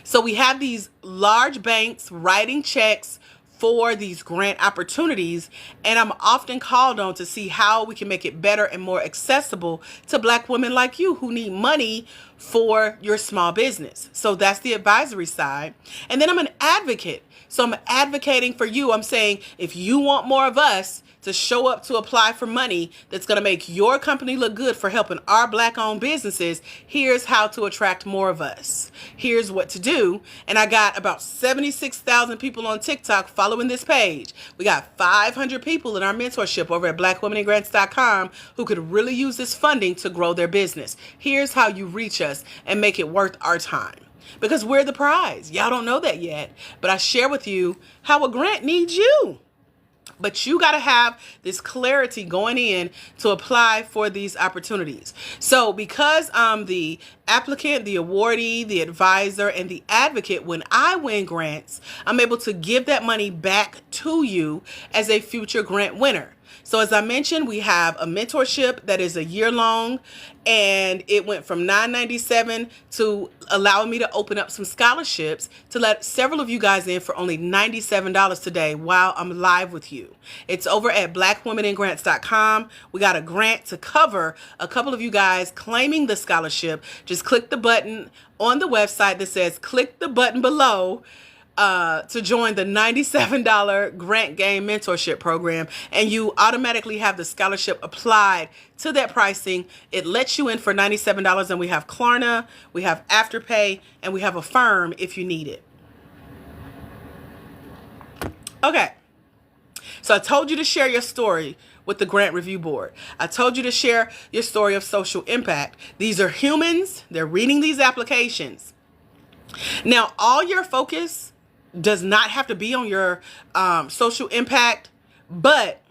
S1: So we have these large banks writing checks for these grant opportunities, and I'm often called on to see how we can make it better and more accessible to Black women like you who need money for your small business. So that's the advisory side. And then I'm an advocate. So I'm advocating for you. I'm saying if you want more of us to show up to apply for money that's going to make your company look good for helping our Black-owned businesses, here's how to attract more of us. Here's what to do. And I got about 76,000 people on TikTok following this page. We got 500 people in our mentorship over at blackwomeningrants.com who could really use this funding to grow their business. Here's how you reach us and make it worth our time. Because we're the prize. Y'all don't know that yet, but I share with you how a grant needs you. But you got to have this clarity going in to apply for these opportunities. So because I'm the applicant, the awardee, the advisor, and the advocate, when I win grants, I'm able to give that money back to you as a future grant winner. So as I mentioned, we have a mentorship that is a year long, and it went from $997 to allowing me to open up some scholarships to let several of you guys in for only $97 today while I'm live with you. It's over at blackwomeningrants.com. We got a grant to cover a couple of you guys claiming the scholarship. Just click the button on the website that says click the button below to join the $97 Grant Game Mentorship Program, and you automatically have the scholarship applied to that pricing. It lets you in for $97, and we have Klarna, we have Afterpay, and we have Affirm if you need it. Okay, so I told you to share your story with the Grant Review Board. I told you to share your story of social impact. These are humans. They're reading these applications. Now, all your focus does not have to be on your social impact, but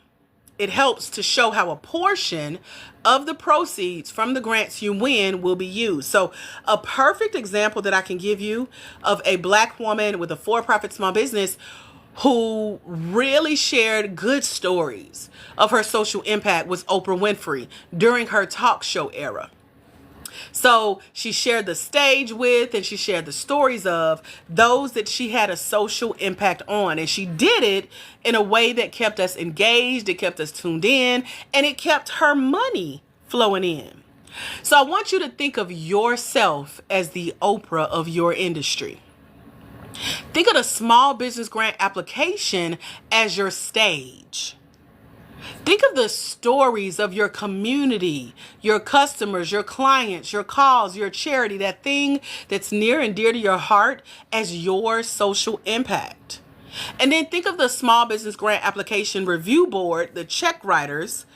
S1: it helps to show how a portion of the proceeds from the grants you win will be used. So a perfect example that I can give you of a Black woman with a for-profit small business who really shared good stories of her social impact was Oprah Winfrey during her talk show era. So she shared the stage with, and she shared the stories of those that she had a social impact on. And she did it in a way that kept us engaged, it kept us tuned in, and it kept her money flowing in. So I want you to think of yourself as the Oprah of your industry. Think of the small business grant application as your stage. Think of the stories of your community, your customers, your clients, your cause, your charity, that thing that's near and dear to your heart as your social impact. And then think of the Small Business Grant Application Review Board, the check writers,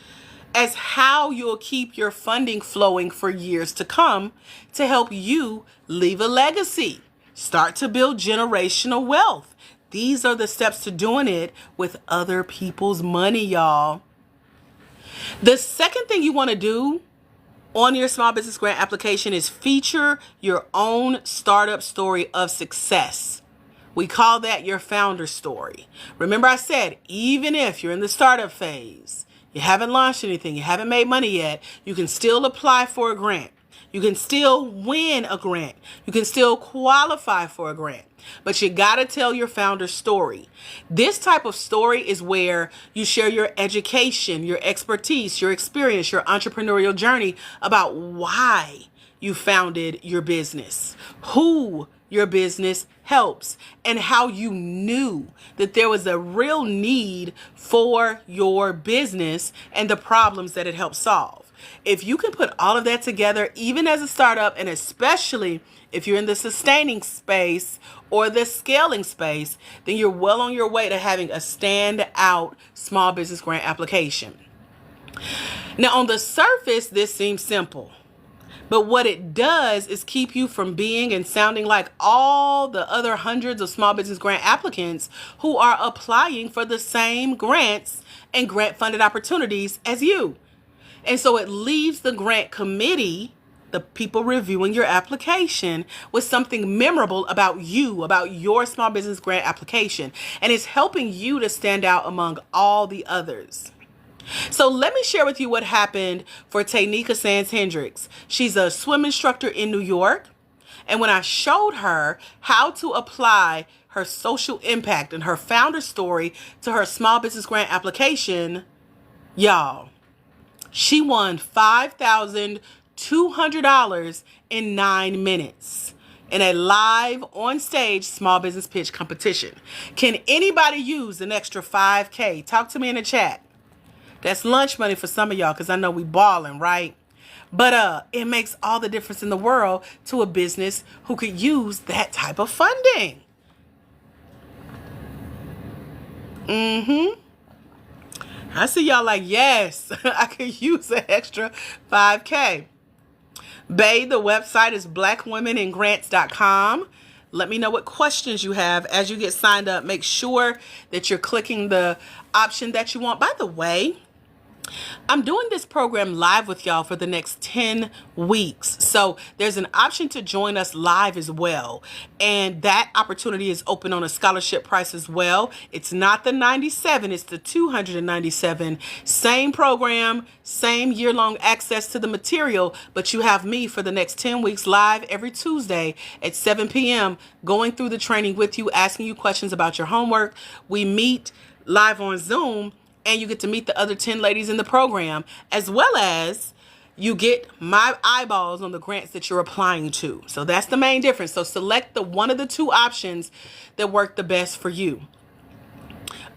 S1: as how you'll keep your funding flowing for years to come to help you leave a legacy, start to build generational wealth. These are the steps to doing it with other people's money, y'all. The second thing you want to do on your small business grant application is feature your own startup story of success. We call that your founder story. Remember I said, even if you're in the startup phase, you haven't launched anything, you haven't made money yet, you can still apply for a grant. You can still win a grant. You can still qualify for a grant. But you got to tell your founder's story. This type of story is where you share your education, your expertise, your experience, your entrepreneurial journey about why you founded your business, who your business helps, and how you knew that there was a real need for your business and the problems that it helped solve. If you can put all of that together, even as a startup, and especially if you're in the sustaining space or the scaling space, then you're well on your way to having a standout small business grant application. Now, on the surface, this seems simple. But what it does is keep you from being and sounding like all the other hundreds of small business grant applicants who are applying for the same grants and grant funded opportunities as you. And so it leaves the grant committee, the people reviewing your application, with something memorable about you, about your small business grant application. And it's helping you to stand out among all the others. So let me share with you what happened for Taynika Sands Hendricks. She's a swim instructor in New York. And when I showed her how to apply her social impact and her founder story to her small business grant application, y'all, she won $5,200 in 9 minutes in a live on-stage small business pitch competition. Can anybody use an extra $5K? Talk to me in the chat. That's lunch money for some of y'all, because I know we balling, right? But it makes all the difference in the world to a business who could use that type of funding. I see y'all like, yes, I could use an extra $5K. Bae, the website is blackwomeningrants.com. Let me know what questions you have as you get signed up. Make sure that you're clicking the option that you want. By the way, I'm doing this program live with y'all for the next 10 weeks. So there's an option to join us live as well. And that opportunity is open on a scholarship price as well. It's not the 97, it's the 297. Same program, same year-long access to the material, but you have me for the next 10 weeks live every Tuesday at 7 p.m. going through the training with you, asking you questions about your homework. We meet live on Zoom, and you get to meet the other 10 ladies in the program, as well as you get my eyeballs on the grants that you're applying to. So that's the main difference. So select the one of the two options that work the best for you.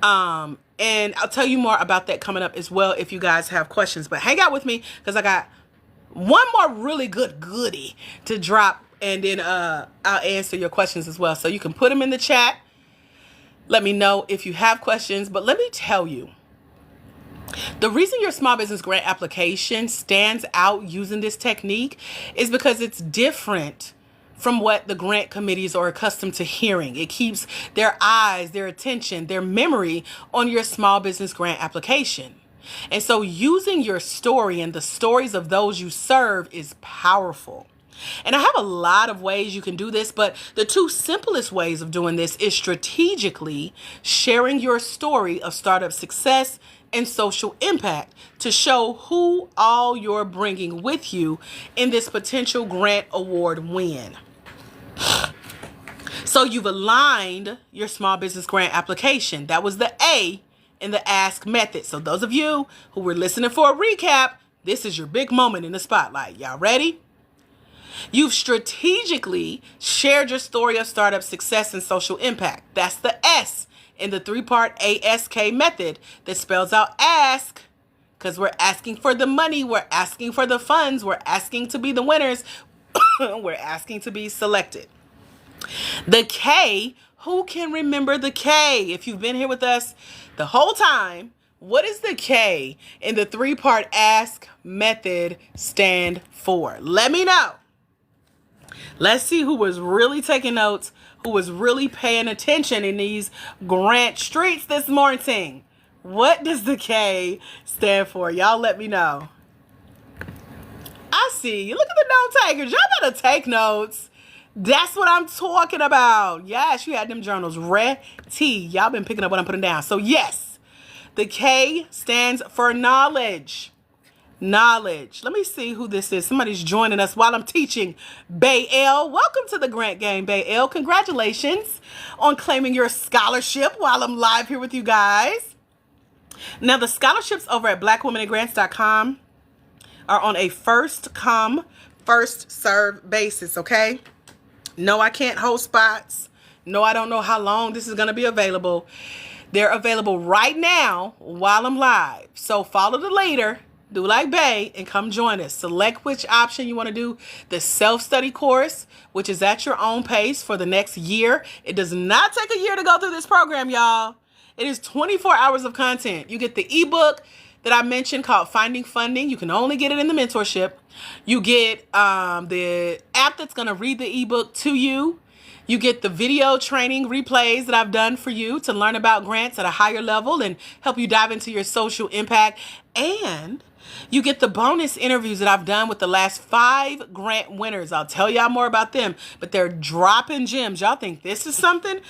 S1: And I'll tell you more about that coming up as well if you guys have questions. But hang out with me, because I got one more really good goodie to drop, and then I'll answer your questions as well. So you can put them in the chat. Let me know if you have questions. But let me tell you, the reason your small business grant application stands out using this technique is because it's different from what the grant committees are accustomed to hearing. It keeps their eyes, their attention, their memory on your small business grant application. And so using your story and the stories of those you serve is powerful. And I have a lot of ways you can do this, but the two simplest ways of doing this is strategically sharing your story of startup success and social impact to show who all you're bringing with you in this potential grant award win. So you've aligned your small business grant application. That was the A in the ask method. So those of you who were listening for a recap, this is your big moment in the spotlight. Y'all ready? You've strategically shared your story of startup success and social impact. That's the S in the 3-part ASK method that spells out ask, because we're asking for the money, we're asking for the funds, we're asking to be the winners, we're asking to be selected. The K, who can remember the K? If you've been here with us the whole time, what is the K in the 3-part ask method stand for? Let me know. Let's see who was really taking notes, who was really paying attention in these grant streets this morning. What does the K stand for? Y'all let me know. I see you. Look at the note takers. Y'all better take notes. That's what I'm talking about. Yes, you had them journals ready. Y'all been picking up what I'm putting down. So yes, the K stands for knowledge. knowledge. Let me see who this is. Somebody's joining us while I'm teaching. Bay L, welcome to the Grant Game, Bay L. Congratulations on claiming your scholarship while I'm live here with you guys. Now, the scholarships over at blackwomenandgrants.com are on a first come, first serve basis, okay? No, I can't hold spots. No, I don't know how long this is going to be available. They're available right now while I'm live. So follow the leader, do like Bay, and come join us. Select which option you want to do. The self-study course, which is at your own pace for the next year. It does not take a year to go through this program, y'all. It is 24 hours of content. You get the ebook that I mentioned called Finding Funding. You can only get it in the mentorship. You get the app that's going to read the ebook to you. You get the video training replays that I've done for you to learn about grants at a higher level and help you dive into your social impact. And you get the bonus interviews that I've done with the last 5 grant winners. I'll tell y'all more about them, but they're dropping gems. Y'all think this is something?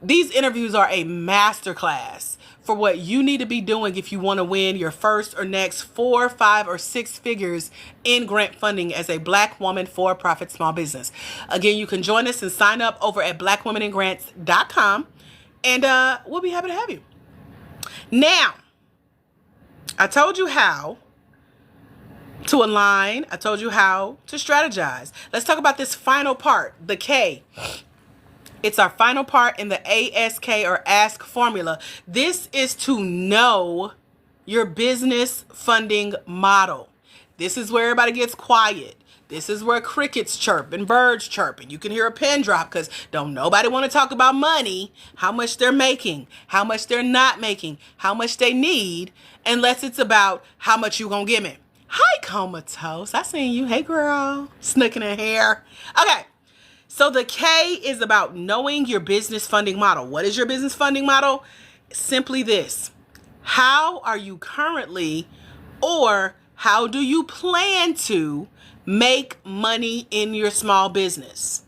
S1: These interviews are a masterclass for what you need to be doing if you want to win your first or next 4, 5, or 6 figures in grant funding as a Black woman for-profit small business. Again, you can join us and sign up over at blackwomenandgrants.com, and we'll be happy to have you. Now, I told you how to align. I told you how to strategize. Let's talk about this final part, the K. It's our final part in the ASK or ASK formula. This is to know your business funding model. This is where everybody gets quiet. This is where crickets chirp and birds chirp, and you can hear a pin drop because don't nobody want to talk about money, how much they're making, how much they're not making, how much they need, unless it's about how much you gonna give me. Hi, Comatose. I seen you. Hey, girl. Snooking her hair. Okay. So the K is about knowing your business funding model. What is your business funding model? Simply this. How are you currently, or how do you plan to make money in your small business?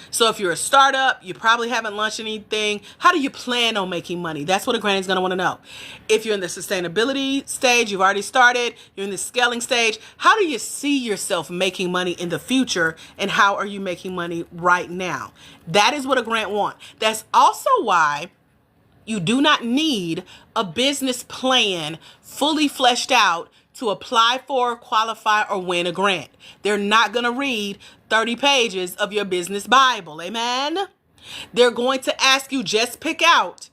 S1: So if you're a startup, you probably haven't launched anything. How do you plan on making money? That's what a grant is going to want to know. If you're in the sustainability stage, you've already started, you're in the scaling stage, how do you see yourself making money in the future, and how are you making money right now? That is what a grant wants. That's also why you do not need a business plan fully fleshed out to apply for, qualify, or win a grant. They're not going to read 30 pages of your business Bible. Amen? They're going to ask you, just pick out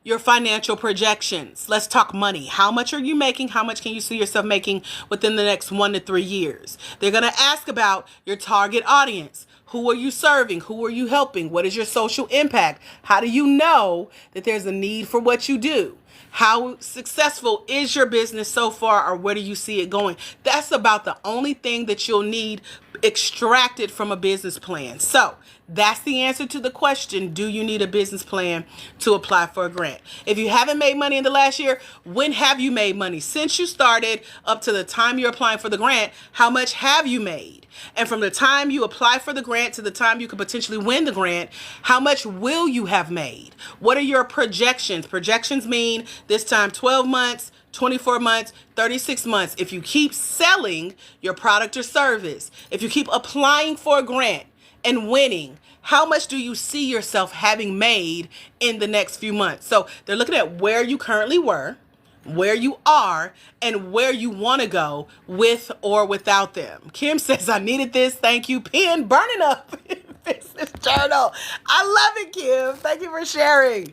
S1: your financial projections. Let's talk money. How much are you making? How much can you see yourself making within the next 1 to 3 years? They're going to ask about your target audience. Who are you serving? Who are you helping? What is your social impact? How do you know that there's a need for what you do? How successful is your business so far, or where do you see it going? That's about the only thing that you'll need extracted from a business plan. So that's the answer to the question, do you need a business plan to apply for a grant? If you haven't made money in the last year, when have you made money? Since you started up to the time you're applying for the grant, how much have you made? And from the time you apply for the grant to the time you could potentially win the grant, how much will you have made? What are your projections? Projections mean this time 12 months, 24 months, 36 months. If you keep selling your product or service, if you keep applying for a grant and winning, how much do you see yourself having made in the next few months? So they're looking at where you currently were, where you are, and where you want to go with or without them. Kim says, I needed this. Thank you. Pen burning up in Business Journal. I love it, Kim. Thank you for sharing.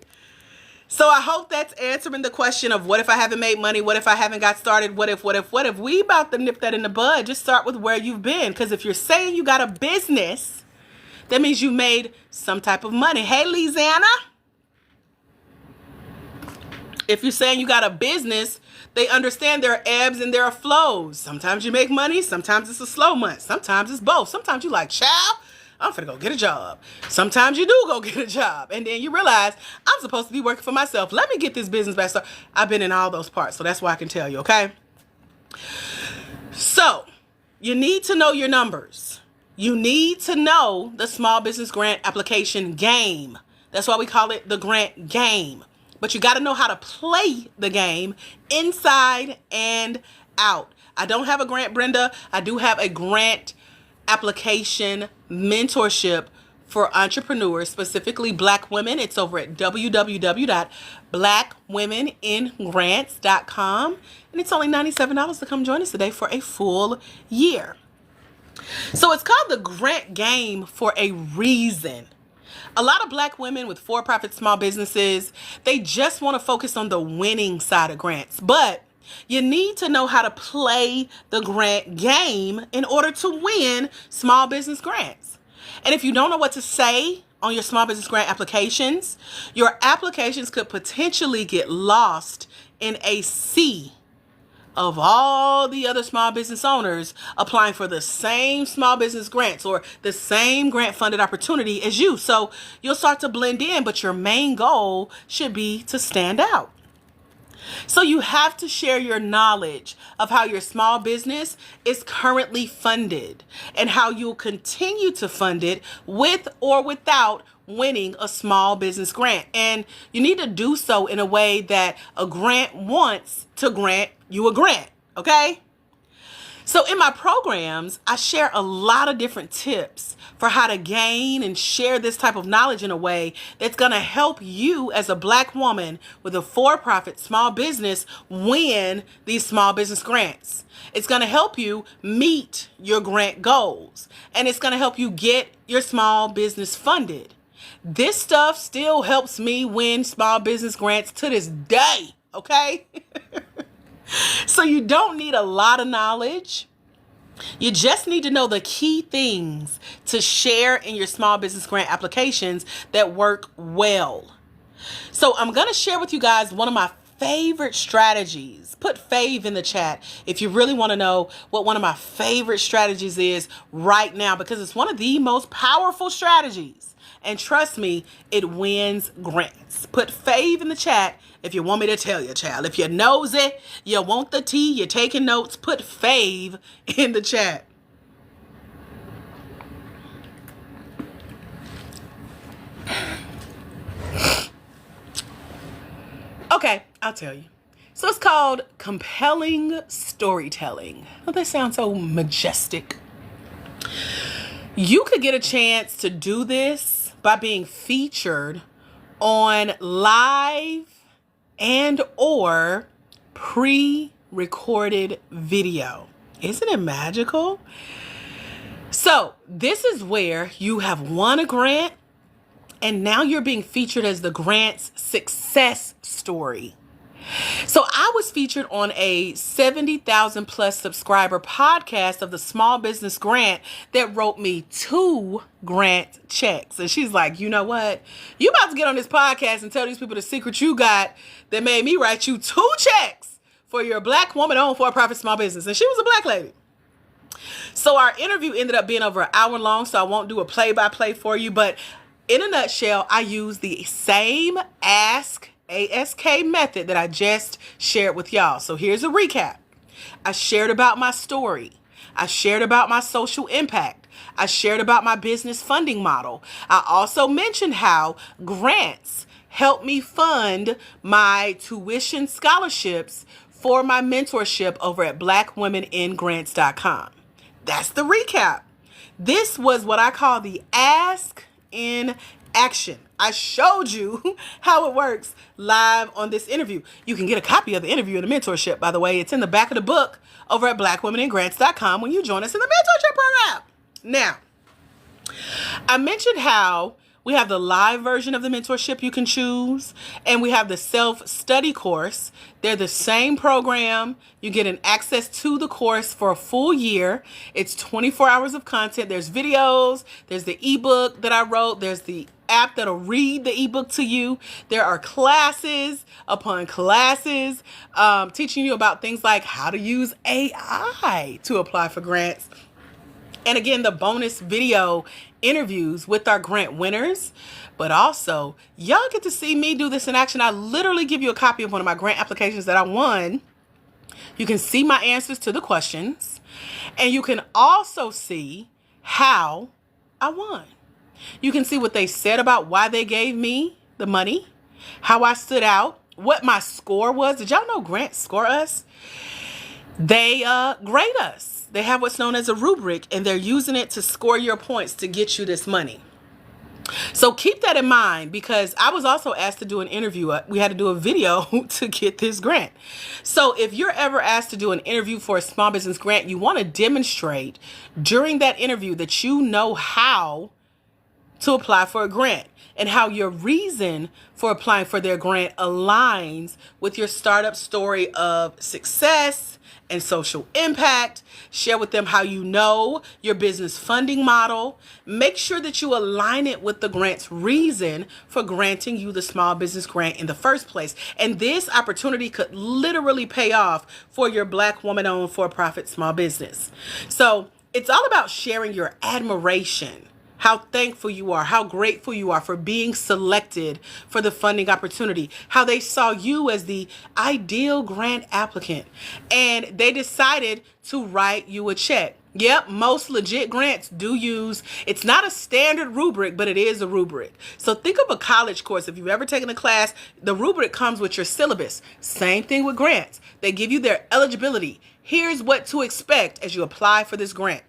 S1: So I hope that's answering the question of what if I haven't made money? What if I haven't got started? What if? We about to nip that in the bud. Just start with where you've been. Because if you're saying you got a business, that means you made some type of money. Hey, Lizanna. If you're saying you got a business, they understand there are ebbs and there are flows. Sometimes you make money. Sometimes it's a slow month. Sometimes it's both. Sometimes you like, child, I'm finna go get a job. Sometimes you do go get a job. And then you realize, I'm supposed to be working for myself. Let me get this business back started. I've been in all those parts. So that's why I can tell you, okay? So you need to know your numbers. You need to know the small business grant application game. That's why we call it the grant game. But you got to know how to play the game inside and out. I don't have a grant, Brenda. I do have a grant application mentorship for entrepreneurs, specifically Black women. It's over at www.blackwomeningrants.com. And it's only $97 to come join us today for a full year. So it's called the grant game for a reason. A lot of Black women with for-profit small businesses, they just want to focus on the winning side of grants. But you need to know how to play the grant game in order to win small business grants. And if you don't know what to say on your small business grant applications, your applications could potentially get lost in a sea of all the other small business owners applying for the same small business grants or the same grant funded opportunity as you. So you'll start to blend in, but your main goal should be to stand out. So you have to share your knowledge of how your small business is currently funded and how you'll continue to fund it with or without winning a small business grant. And you need to do so in a way that a grant wants to grant you a grant, okay? So in my programs, I share a lot of different tips for how to gain and share this type of knowledge in a way that's going to help you as a Black woman with a for-profit small business win these small business grants. It's going to help you meet your grant goals, and it's going to help you get your small business funded. This stuff still helps me win small business grants to this day, okay? So you don't need a lot of knowledge. You just need to know the key things to share in your small business grant applications that work well. So I'm going to share with you guys one of my favorite strategies. Put fave in the chat if you really want to know what one of my favorite strategies is right now, because it's one of the most powerful strategies. And trust me, it wins grants. Put fave in the chat if you want me to tell you, child. If you knows it, you want the tea, you're taking notes, put fave in the chat. Okay, I'll tell you. So it's called compelling storytelling. Oh, that sounds so majestic. You could get a chance to do this by being featured on live and or pre-recorded video. Isn't it magical? So this is where you have won a grant and now you're being featured as the grant's success story. So I was featured on a 70,000 plus subscriber podcast of the Small Business Grant that wrote me 2 grant checks. And she's like, you know what? You about to get on this podcast and tell these people the secret you got that made me write you 2 checks for your Black woman-owned for-profit small business. And she was a Black lady. So our interview ended up being over an hour long, so I won't do a play-by-play for you. But in a nutshell, I use the same ASK method that I just shared with y'all. So here's a recap. I shared about my story. I shared about my social impact. I shared about my business funding model. I also mentioned how grants help me fund my tuition scholarships for my mentorship over at blackwomeningrants.com. That's the recap. This was what I call the Ask in Action. I showed you how it works live on this interview. You can get a copy of the interview and the mentorship, by the way. It's in the back of the book over at blackwomeningrants.com when you join us in the mentorship program. Now, I mentioned how we have the live version of the mentorship you can choose, and we have the self-study course. They're the same program. You get an access to the course for a full year. It's 24 hours of content. There's videos. There's the ebook that I wrote. There's the app that'll read the ebook to you. There are classes upon classes teaching you about things like how to use AI to apply for grants. And again, the bonus video interviews with our grant winners. But also, y'all get to see me do this in action. I literally give you a copy of one of my grant applications that I won. You can see my answers to the questions. And you can also see how I won. You can see what they said about why they gave me the money, how I stood out, what my score was. Did y'all know grants score us? They grade us. They have what's known as a rubric, and they're using it to score your points to get you this money. So keep that in mind, because I was also asked to do an interview. We had to do a video to get this grant. So if you're ever asked to do an interview for a small business grant, you want to demonstrate during that interview that you know how to apply for a grant and how your reason for applying for their grant aligns with your startup story of success and social impact. Share with them how you know your business funding model. Make sure that you align it with the grant's reason for granting you the small business grant in the first place. And this opportunity could literally pay off for your Black woman-owned for-profit small business. So it's all about sharing your admiration, how thankful you are, how grateful you are for being selected for the funding opportunity, how they saw you as the ideal grant applicant, and they decided to write you a check. Yep, most legit grants do use, it's not a standard rubric, but it is a rubric. So think of a college course. If you've ever taken a class, the rubric comes with your syllabus. Same thing with grants. They give you their eligibility. Here's what to expect as you apply for this grant.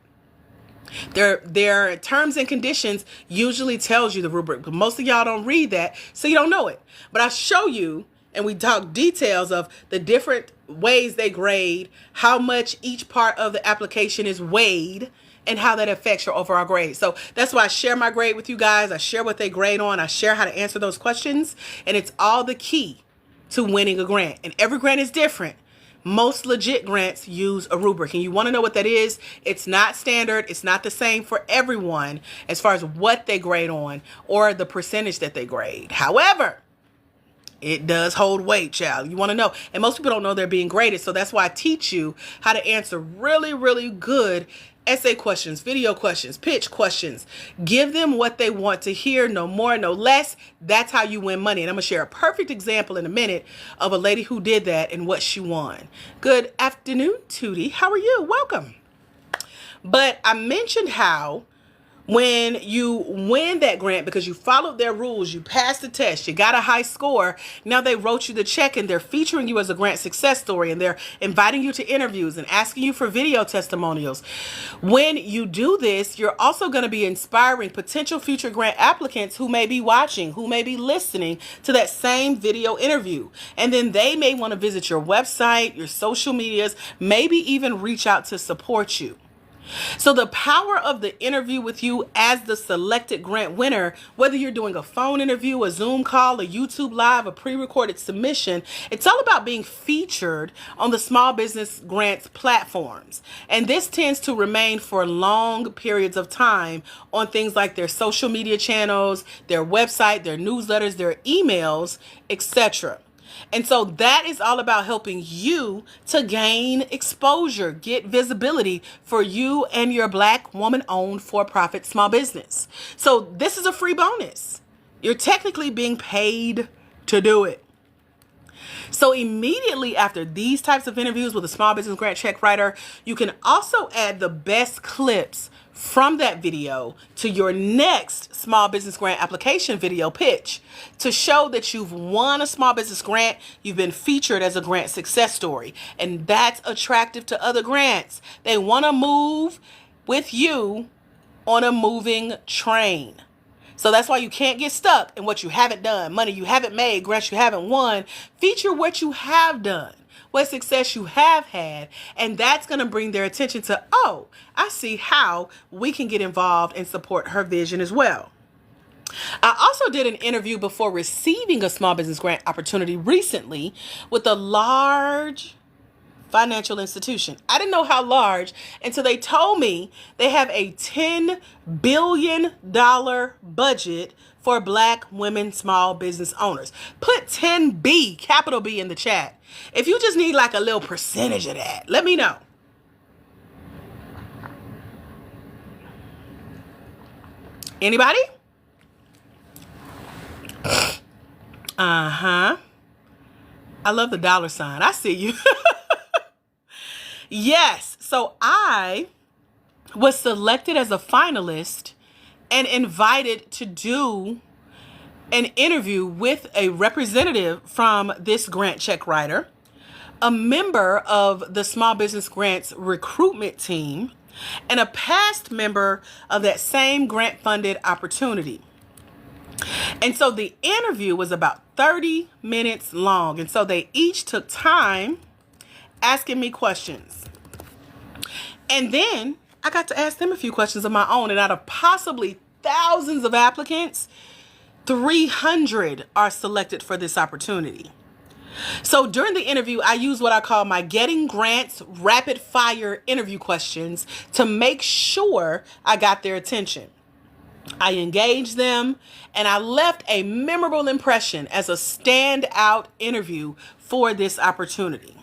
S1: Their terms and conditions usually tells you the rubric, but most of y'all don't read that, so you don't know it. But I show you, and we talk details of the different ways they grade, how much each part of the application is weighed, and how that affects your overall grade. So that's why I share my grade with you guys. I share what they grade on. I share how to answer those questions, and it's all the key to winning a grant. And every grant is different. Most legit grants use a rubric, and you want to know what that is. It's not standard. It's not the same for everyone as far as what they grade on or the percentage that they grade. However, it does hold weight, child. You want to know. And most people don't know they're being graded. So that's why I teach you how to answer really, really good essay questions, video questions, pitch questions. Give them what they want to hear, no more, no less. That's how you win money. And I'm going to share a perfect example in a minute of a lady who did that and what she won. Good afternoon, Tootie. How are you? Welcome. But I mentioned how when you win that grant because you followed their rules, you passed the test, you got a high score, now they wrote you the check and they're featuring you as a grant success story, and they're inviting you to interviews and asking you for video testimonials. When you do this, you're also going to be inspiring potential future grant applicants who may be watching, who may be listening to that same video interview. And then they may want to visit your website, your social medias, maybe even reach out to support you. So the power of the interview with you as the selected grant winner, whether you're doing a phone interview, a Zoom call, a YouTube live, a pre-recorded submission, it's all about being featured on the small business grants platforms. And this tends to remain for long periods of time on things like their social media channels, their website, their newsletters, their emails, etc. And so that is all about helping you to gain exposure, get visibility for you and your Black woman-owned for-profit small business. So this is a free bonus. You're technically being paid to do it. So immediately after these types of interviews with a small business grant check writer, you can also add the best clips from that video to your next small business grant application video pitch to show that you've won a small business grant, you've been featured as a grant success story. And that's attractive to other grants. They want to move with you on a moving train. So that's why you can't get stuck in what you haven't done, money you haven't made, grants you haven't won. Feature what you have done, what success you have had, and that's going to bring their attention to, oh, I see how we can get involved and support her vision as well. I also did an interview before receiving a small business grant opportunity recently with a large financial institution. I didn't know how large until they told me they have a $10 billion budget for Black women small business owners. Put 10B, capital B, in the chat. If you just need like a little percentage of that, let me know. Anybody? I love the dollar sign. I see you. Yes. So I was selected as a finalist and invited to do an interview with a representative from this grant check writer a member of the Small Business Grants recruitment team, and a past member of that same grant-funded opportunity. And so the interview was about 30 minutes long. And so they each took time asking me questions. And then I got to ask them a few questions of my own. And out of possibly thousands of applicants, 300 are selected for this opportunity. So during the interview, I use what I call my Getting Grants rapid fire interview questions to make sure I got their attention. I engaged them, and I left a memorable impression as a standout interview for this opportunity.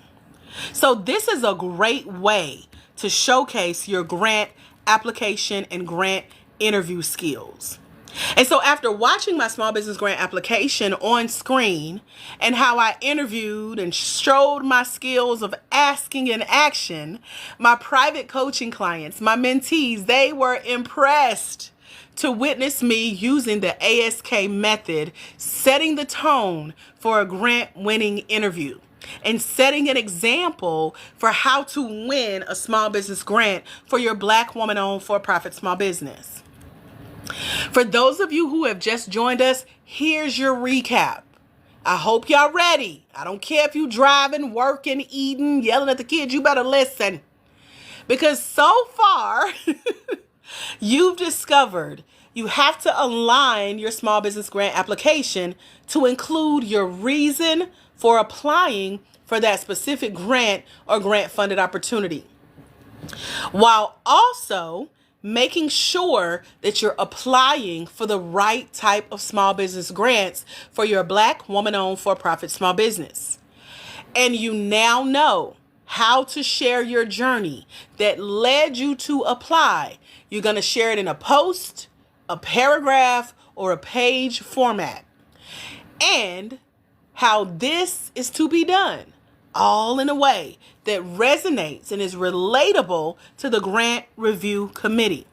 S1: So this is a great way to showcase your grant application and grant interview skills. And so after watching my small business grant application on screen and how I interviewed and showed my skills of asking in action, my private coaching clients, my mentees, they were impressed to witness me using the ASK method, setting the tone for a grant-winning interview and setting an example for how to win a small business grant for your Black woman-owned for-profit small business. For those of you who have just joined us, here's your recap. I hope y'all ready. I don't care if you driving, working, eating, yelling at the kids, you better listen. Because so far, you've discovered you have to align your small business grant application to include your reason for applying for that specific grant or grant funded opportunity, while also making sure that you're applying for the right type of small business grants for your Black woman-owned for-profit small business. And you now know how to share your journey that led you to apply. You're going to share it in a post, a paragraph, or a page format. And how this is to be done, all in a way that resonates and is relatable to the grant review committee.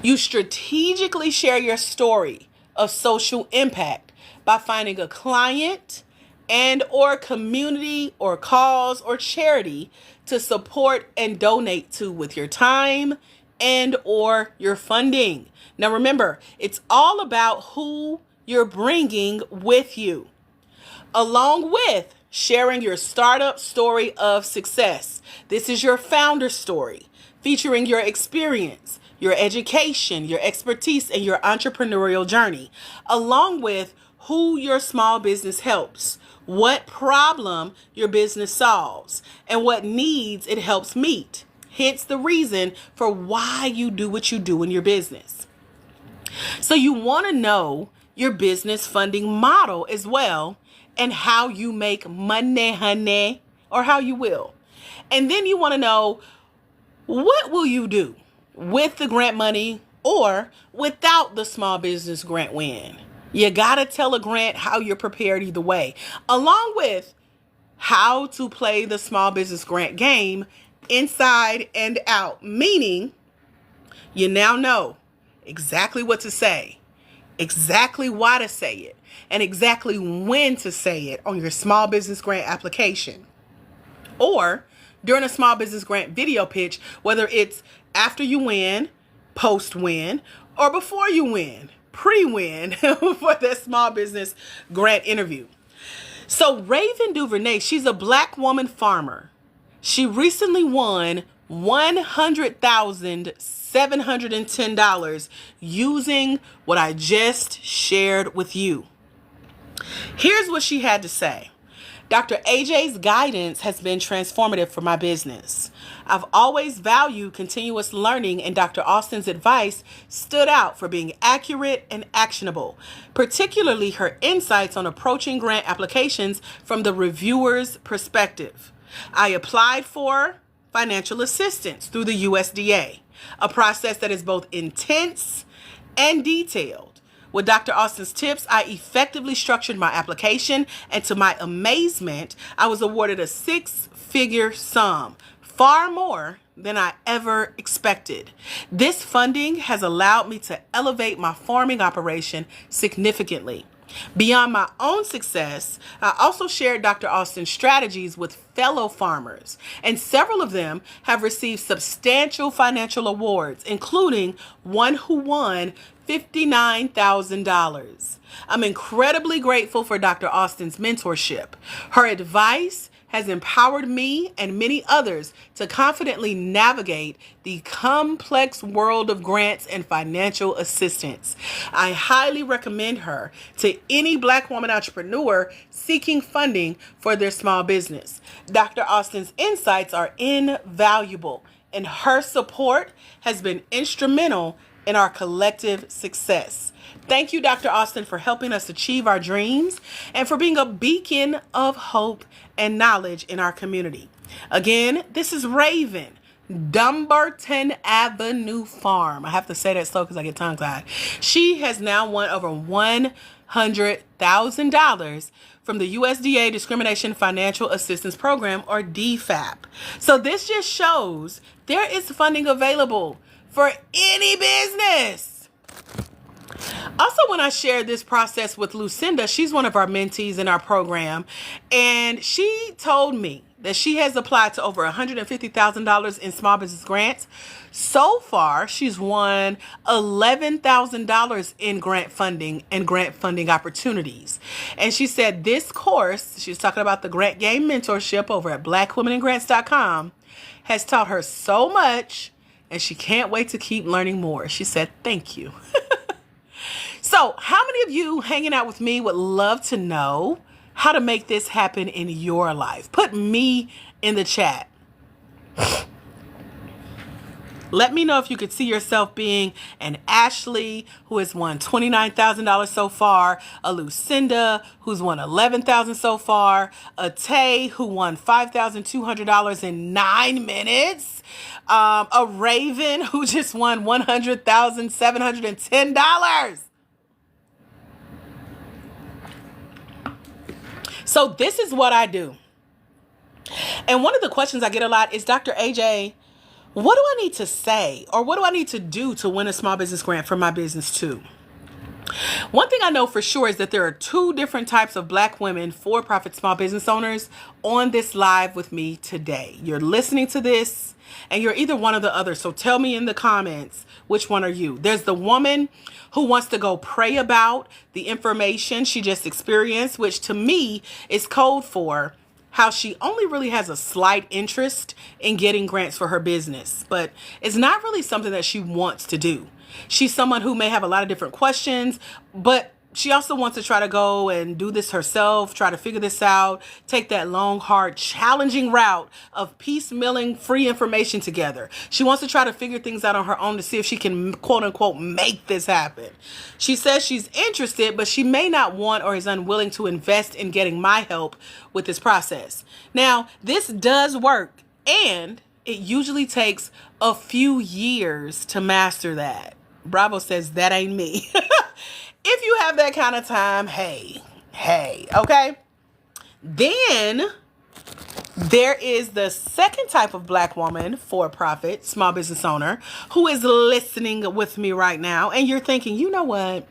S1: You strategically share your story of social impact by finding a client and or community or cause or charity to support and donate to with your time and or your funding. Now remember, it's all about who you're bringing with you, along with sharing your startup story of success. This is your founder story, featuring your experience, your education, your expertise, and your entrepreneurial journey, along with who your small business helps, what problem your business solves, and what needs it helps meet. Hence the reason for why you do what you do in your business. So you want to know your business funding model as well, and how you make money, honey, or how you will. And then you want to know, what will you do with the grant money or without the small business grant win? You got to tell a grant how you're prepared either way, along with how to play the small business grant game inside and out, meaning you now know exactly what to say, exactly why to say it, and exactly when to say it on your small business grant application or during a small business grant video pitch, whether it's after you win, post-win, or before you win, pre-win for that small business grant interview. So Raven DuVernay, she's a Black woman farmer. She recently won $100,710 using what I just shared with you. Here's what she had to say. Dr. AJ's guidance has been transformative for my business. I've always valued continuous learning, and Dr. Austin's advice stood out for being accurate and actionable, particularly her insights on approaching grant applications from the reviewer's perspective. I applied for financial assistance through the USDA, a process that is both intense and detailed. With Dr. Austin's tips, I effectively structured my application, and to my amazement, I was awarded a 6-figure sum, far more than I ever expected. This funding has allowed me to elevate my farming operation significantly. Beyond my own success, I also shared Dr. Austin's strategies with fellow farmers, and several of them have received substantial financial awards, including one who won $59,000. I'm incredibly grateful for Dr. Austin's mentorship. Her advice has empowered me and many others to confidently navigate the complex world of grants and financial assistance. I highly recommend her to any Black woman entrepreneur seeking funding for their small business. Dr. Austin's insights are invaluable, and her support has been instrumental in our collective success. Thank you, Dr. Austin, for helping us achieve our dreams and for being a beacon of hope and knowledge in our community. Again, this is Raven, Dumbarton Avenue Farm. I have to say that slow because I get tongue-tied. She has now won over $100,000 from the USDA Discrimination Financial Assistance Program, or DFAP. So this just shows there is funding available for any business. Also, when I shared this process with Lucinda, she's one of our mentees in our program, and she told me that she has applied to over $150,000 in small business grants. So far, she's won $11,000 in grant funding and grant funding opportunities. And she said this course, she's talking about the Grant Game Mentorship over at blackwomeningrants.com, has taught her so much, and she can't wait to keep learning more. She said, thank you. So, how many of you hanging out with me would love to know how to make this happen in your life? Put me in the chat. Let me know if you could see yourself being an Ashley, who has won $29,000 so far, a Lucinda, who's won $11,000 so far, a Tay, who won $5,200 in 9 minutes, a Raven, who just won $100,710. So this is what I do. And one of the questions I get a lot is, Dr. AJ, what do I need to say, or what do I need to do to win a small business grant for my business too? One thing I know for sure is that there are 2 different types of Black women for-profit small business owners on this live with me today. You're listening to this and you're either one or the other. So tell me in the comments, which one are you? There's the woman who wants to go pray about the information she just experienced, which to me is code for how she only really has a slight interest in getting grants for her business, but it's not really something that she wants to do. She's someone who may have a lot of different questions, but she also wants to try to go and do this herself, try to figure this out, take that long, hard, challenging route of piecemealing free information together. She wants to try to figure things out on her own to see if she can, quote unquote, make this happen. She says she's interested, but she may not want or is unwilling to invest in getting my help with this process. Now, this does work, and it usually takes a few years to master that. Bravo says that ain't me. If you have that kind of time, hey, okay? Then there is the second type of Black woman, for-profit, small business owner, who is listening with me right now. And you're thinking, you know what?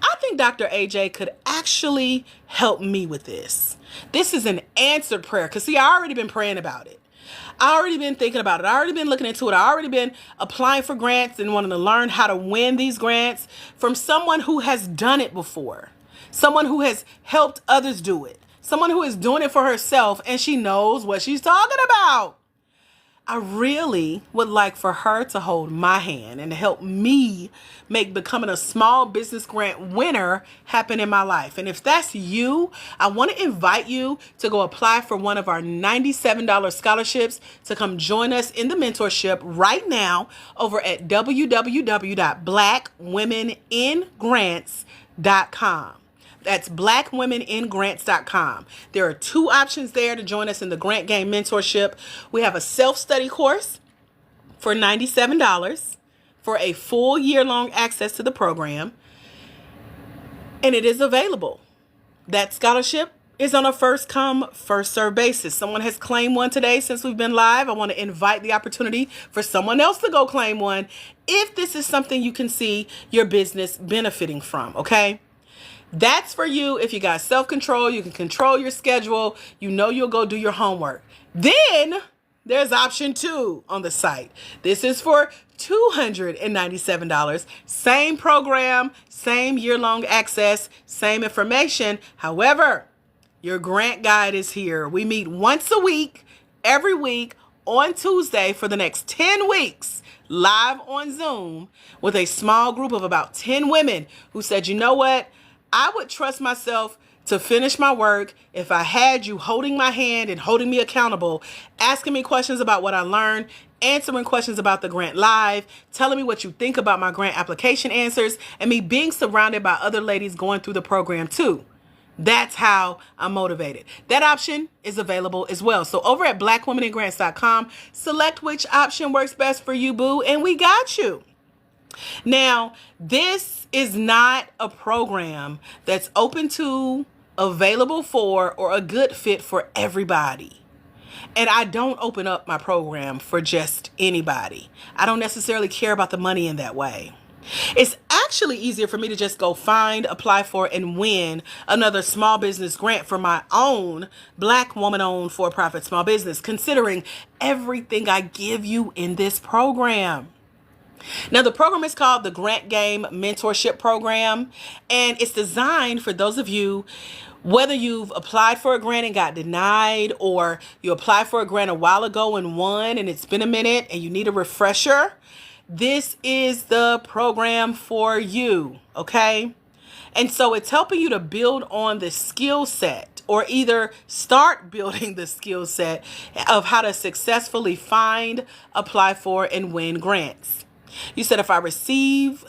S1: I think Dr. AJ could actually help me with this. This is an answered prayer. Because see, I already been praying about it. I already been thinking about it. I already been looking into it. I already been applying for grants and wanting to learn how to win these grants from someone who has done it before. Someone who has helped others do it. Someone who is doing it for herself and she knows what she's talking about. I really would like for her to hold my hand and to help me make becoming a small business grant winner happen in my life. And if that's you, I want to invite you to go apply for one of our $97 scholarships to come join us in the mentorship right now over at www.blackwomeningrants.com. That's blackwomeningrants.com. There are 2 options there to join us in the Grant Game Mentorship. We have a self-study course for $97 for a full year-long access to the program. And it is available. That scholarship is on a first-come, first-served basis. Someone has claimed one today since we've been live. I want to invite the opportunity for someone else to go claim one if this is something you can see your business benefiting from, okay? That's for you if you got self-control, you can control your schedule, you know you'll go do your homework. Then there's option 2 on the site. This is for $297. Same program, same year-long access, same information. However, your grant guide is here. We meet once a week, every week on Tuesday for the next 10 weeks, live on Zoom with a small group of about 10 women who said, you know what? I would trust myself to finish my work if I had you holding my hand and holding me accountable, asking me questions about what I learned, answering questions about the grant live, telling me what you think about my grant application answers, and me being surrounded by other ladies going through the program too. That's how I'm motivated. That option is available as well. So over at blackwomeningrants.com, select which option works best for you, boo, and we got you. Now, this is not a program that's open to, available for, or a good fit for everybody. And I don't open up my program for just anybody. I don't necessarily care about the money in that way. It's actually easier for me to just go find, apply for, and win another small business grant for my own Black woman-owned for-profit small business, considering everything I give you in this program. Now, the program is called the Grant Game Mentorship Program, and it's designed for those of you, whether you've applied for a grant and got denied, or you applied for a grant a while ago and won, and it's been a minute and you need a refresher. This is the program for you, okay? And so it's helping you to build on the skill set, or either start building the skill set of how to successfully find, apply for, and win grants. You said if I receive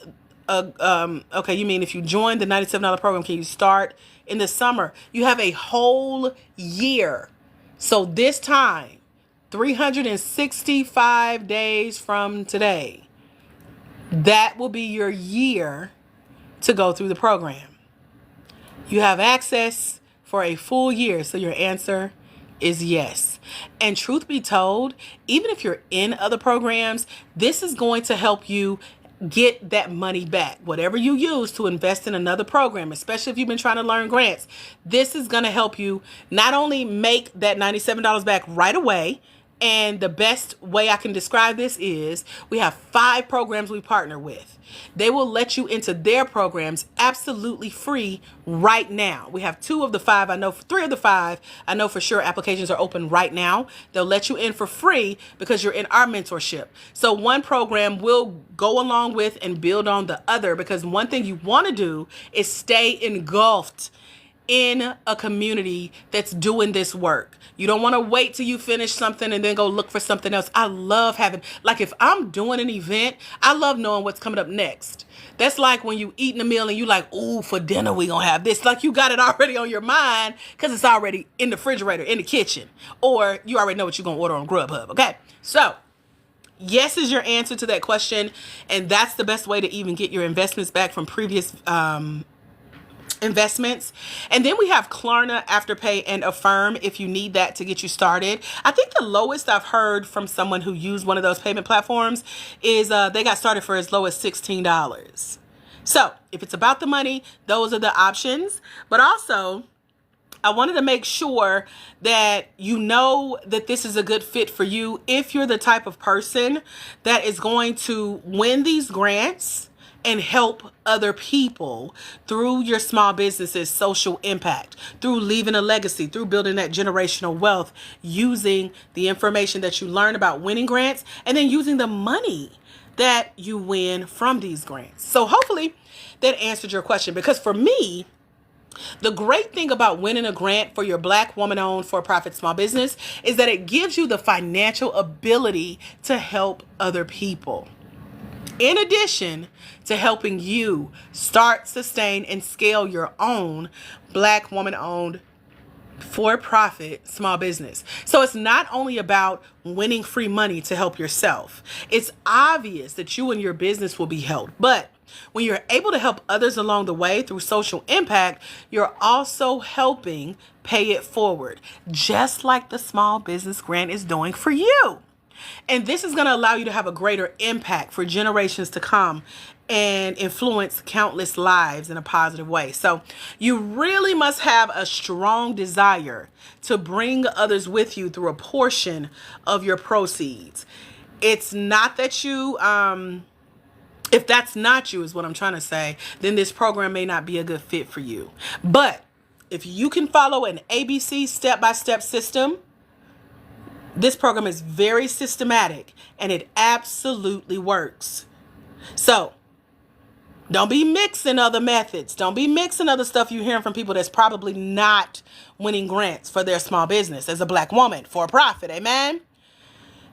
S1: okay, you mean if you join the $97 program, can you start in the summer? You have a whole year. So this time, 365 days from today, that will be your year to go through the program. You have access for a full year. So your answer is yes. And truth be told, even if you're in other programs, this is going to help you get that money back. Whatever you use to invest in another program, especially if you've been trying to learn grants, this is going to help you not only make that $97 back right away. And the best way I can describe this is we have 5 programs we partner with. They will let you into their programs absolutely free right now. We have 2 of the 5. I know 3 of the 5. I know for sure applications are open right now. They'll let you in for free because you're in our mentorship. So one program will go along with and build on the other, because one thing you want to do is stay engulfed in a community that's doing this work. You don't want to wait till you finish something and then go look for something else. I love having, like, if I'm doing an event, I love knowing what's coming up next. That's like when you eating a meal and you like, ooh, for dinner we gonna have this. Like, you got it already on your mind because it's already in the refrigerator, in the kitchen, or you already know what you're gonna order on Grubhub. Okay, so yes is your answer to that question, and that's the best way to even get your investments back from previous investments. And then we have Klarna, Afterpay, and Affirm if you need that to get you started. I think the lowest I've heard from someone who used one of those payment platforms is they got started for as low as $16. So if it's about the money, those are the options. But also, I wanted to make sure that you know that this is a good fit for you if you're the type of person that is going to win these grants and help other people through your small business's social impact, through leaving a legacy, through building that generational wealth, using the information that you learn about winning grants, and then using the money that you win from these grants. So hopefully that answered your question, because for me, the great thing about winning a grant for your Black woman-owned for-profit small business is that it gives you the financial ability to help other people, in addition to helping you start, sustain, and scale your own Black woman-owned for-profit small business. So it's not only about winning free money to help yourself. It's obvious that you and your business will be helped, but when you're able to help others along the way through social impact, you're also helping pay it forward, just like the small business grant is doing for you. And this is going to allow you to have a greater impact for generations to come and influence countless lives in a positive way. So you really must have a strong desire to bring others with you through a portion of your proceeds. It's not that you, if that's not you, is what I'm trying to say, then this program may not be a good fit for you. But if you can follow an ABC step-by-step system, this program is very systematic and it absolutely works. So don't be mixing other methods. Don't be mixing other stuff you're hearing from people that's probably not winning grants for their small business as a Black woman for a profit. Amen.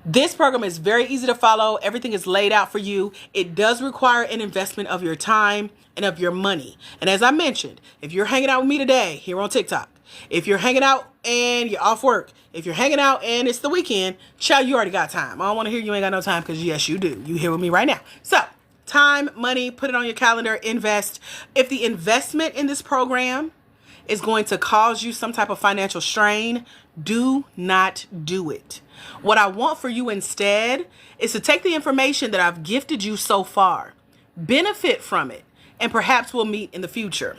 S1: This program is very easy to follow. Everything is laid out for you. It does require an investment of your time and of your money. And as I mentioned, if you're hanging out with me today here on TikTok, if you're hanging out and you're off work, if you're hanging out and it's the weekend, child, you already got time. I don't want to hear you ain't got no time, because yes, you do. You here with me right now. So time, money, put it on your calendar, invest. If the investment in this program is going to cause you some type of financial strain, do not do it. What I want for you instead is to take the information that I've gifted you so far, benefit from it, and perhaps we'll meet in the future.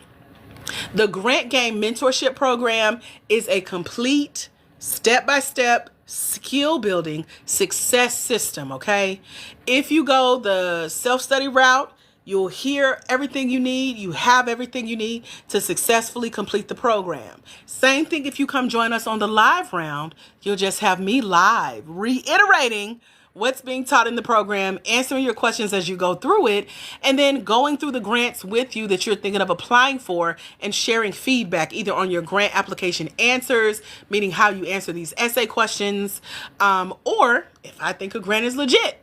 S1: The Grant Game Mentorship Program is a complete step-by-step skill building success system, okay? If you go the self-study route, you'll hear everything you need. You have everything you need to successfully complete the program. Same thing if you come join us on the live round. You'll just have me live reiterating what's being taught in the program, answering your questions as you go through it, and then going through the grants with you that you're thinking of applying for and sharing feedback either on your grant application answers, meaning how you answer these essay questions, or if I think a grant is legit.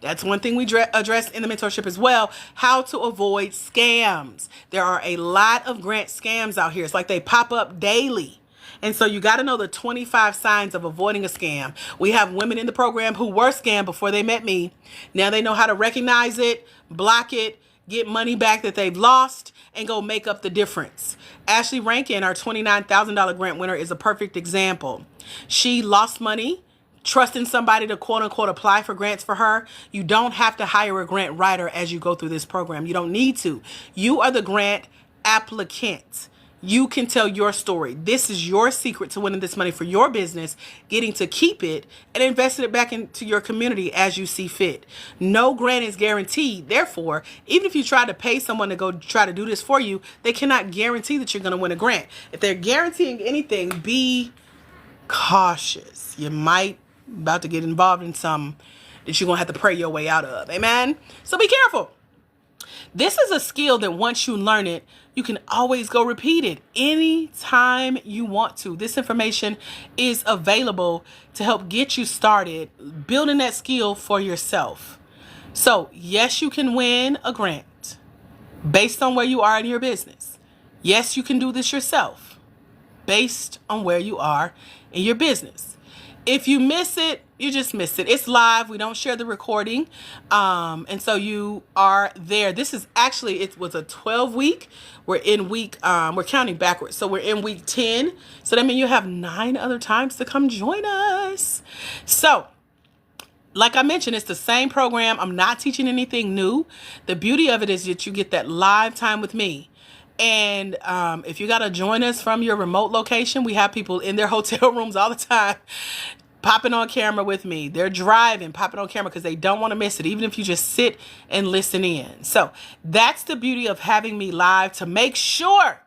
S1: That's one thing we address in the mentorship as well, how to avoid scams. There are a lot of grant scams out here. It's like they pop up daily. And so you got to know the 25 signs of avoiding a scam. We have women in the program who were scammed before they met me. Now they know how to recognize it, block it, get money back that they've lost, and go make up the difference. Ashley Rankin, our $29,000 grant winner, is a perfect example. She lost money trusting somebody to quote unquote apply for grants for her. You don't have to hire a grant writer as you go through this program. You don't need to. You are the grant applicant. You can tell your story. This is your secret to winning this money for your business, getting to keep it and investing it back into your community as you see fit. No grant is guaranteed. Therefore, even if you try to pay someone to go try to do this for you, they cannot guarantee that you're going to win a grant. If they're guaranteeing anything, be cautious. You might about to get involved in some that you're going to have to pray your way out of. Amen? So be careful. This is a skill that once you learn it, you can always go repeat it anytime you want to. This information is available to help get you started building that skill for yourself. So yes, you can win a grant based on where you are in your business. Yes, you can do this yourself based on where you are in your business. If you miss it, you just missed it. It's live. We don't share the recording. And so you are there. This is actually, it was a 12-week. We're in week, we're counting backwards. So we're in week 10. So that means you have 9 other times to come join us. So like I mentioned, it's the same program. I'm not teaching anything new. The beauty of it is that you get that live time with me. And if you got to join us from your remote location, we have people in their hotel rooms all the time popping on camera with me. They're driving, popping on camera because they don't want to miss it, even if you just sit and listen in. So that's the beauty of having me live, to make sure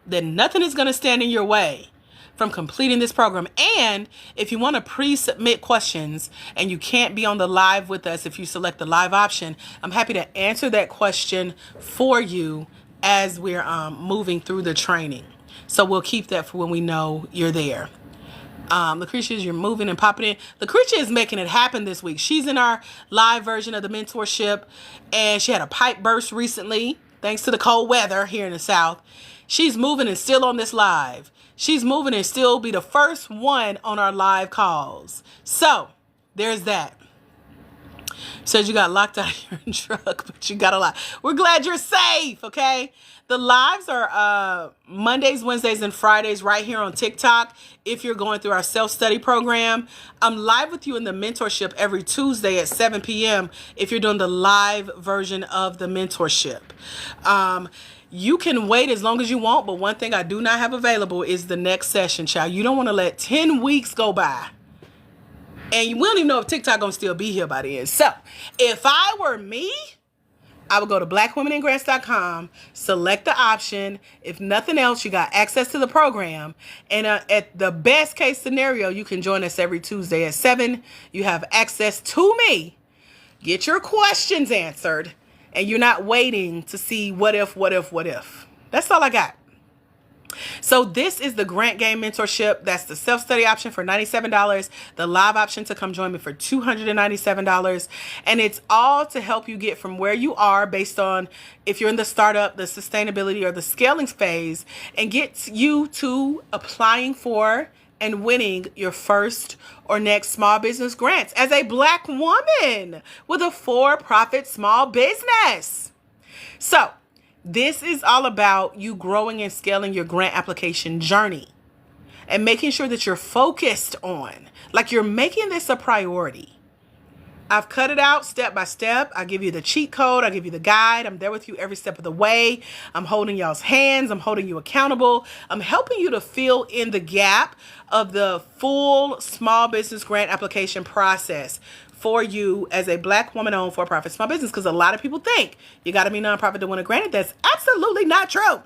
S1: that nothing is going to stand in your way from completing this program. And if you want to pre-submit questions and you can't be on the live with us, if you select the live option, I'm happy to answer that question for you as we're moving through the training. So we'll keep that for when we know you're there. Lucretia, you're moving and popping in. Lucretia is making it happen this week. She's in our live version of the mentorship, and she had a pipe burst recently, thanks to the cold weather here in the South. She's moving and still on this live. She's moving and still be the first one on our live calls. So there's that. Says you got locked out of your truck, but you got a lot. We're glad you're safe, okay? The lives are Mondays, Wednesdays, and Fridays right here on TikTok. If you're going through our self-study program, I'm live with you in the mentorship every Tuesday at 7 p.m. if you're doing the live version of the mentorship. You can wait as long as you want, but one thing I do not have available is the next session, child. You don't want to let 10 weeks go by. And we don't even know if TikTok gonna still be here by the end. So if I were me, I would go to blackwomeningrants.com, select the option. If nothing else, you got access to the program. And at the best case scenario, you can join us every Tuesday at 7. You have access to me. Get your questions answered. And you're not waiting to see what if. That's all I got. So this is the Grant Game Mentorship. That's the self-study option for $97. The live option to come join me for $297. And it's all to help you get from where you are based on if you're in the startup, the sustainability, or the scaling phase, and get you to applying for and winning your first or next small business grants as a Black woman with a for-profit small business. So this is all about you growing and scaling your grant application journey and making sure that you're focused on, like you're making this a priority. I've cut it out step by step. I give you the cheat code. I give you the guide. I'm there with you every step of the way. I'm holding y'all's hands. I'm holding you accountable. I'm helping you to fill in the gap of the full small business grant application process for you as a Black woman-owned for-profit small business, because a lot of people think you got to be nonprofit to win a grant. That's absolutely not true.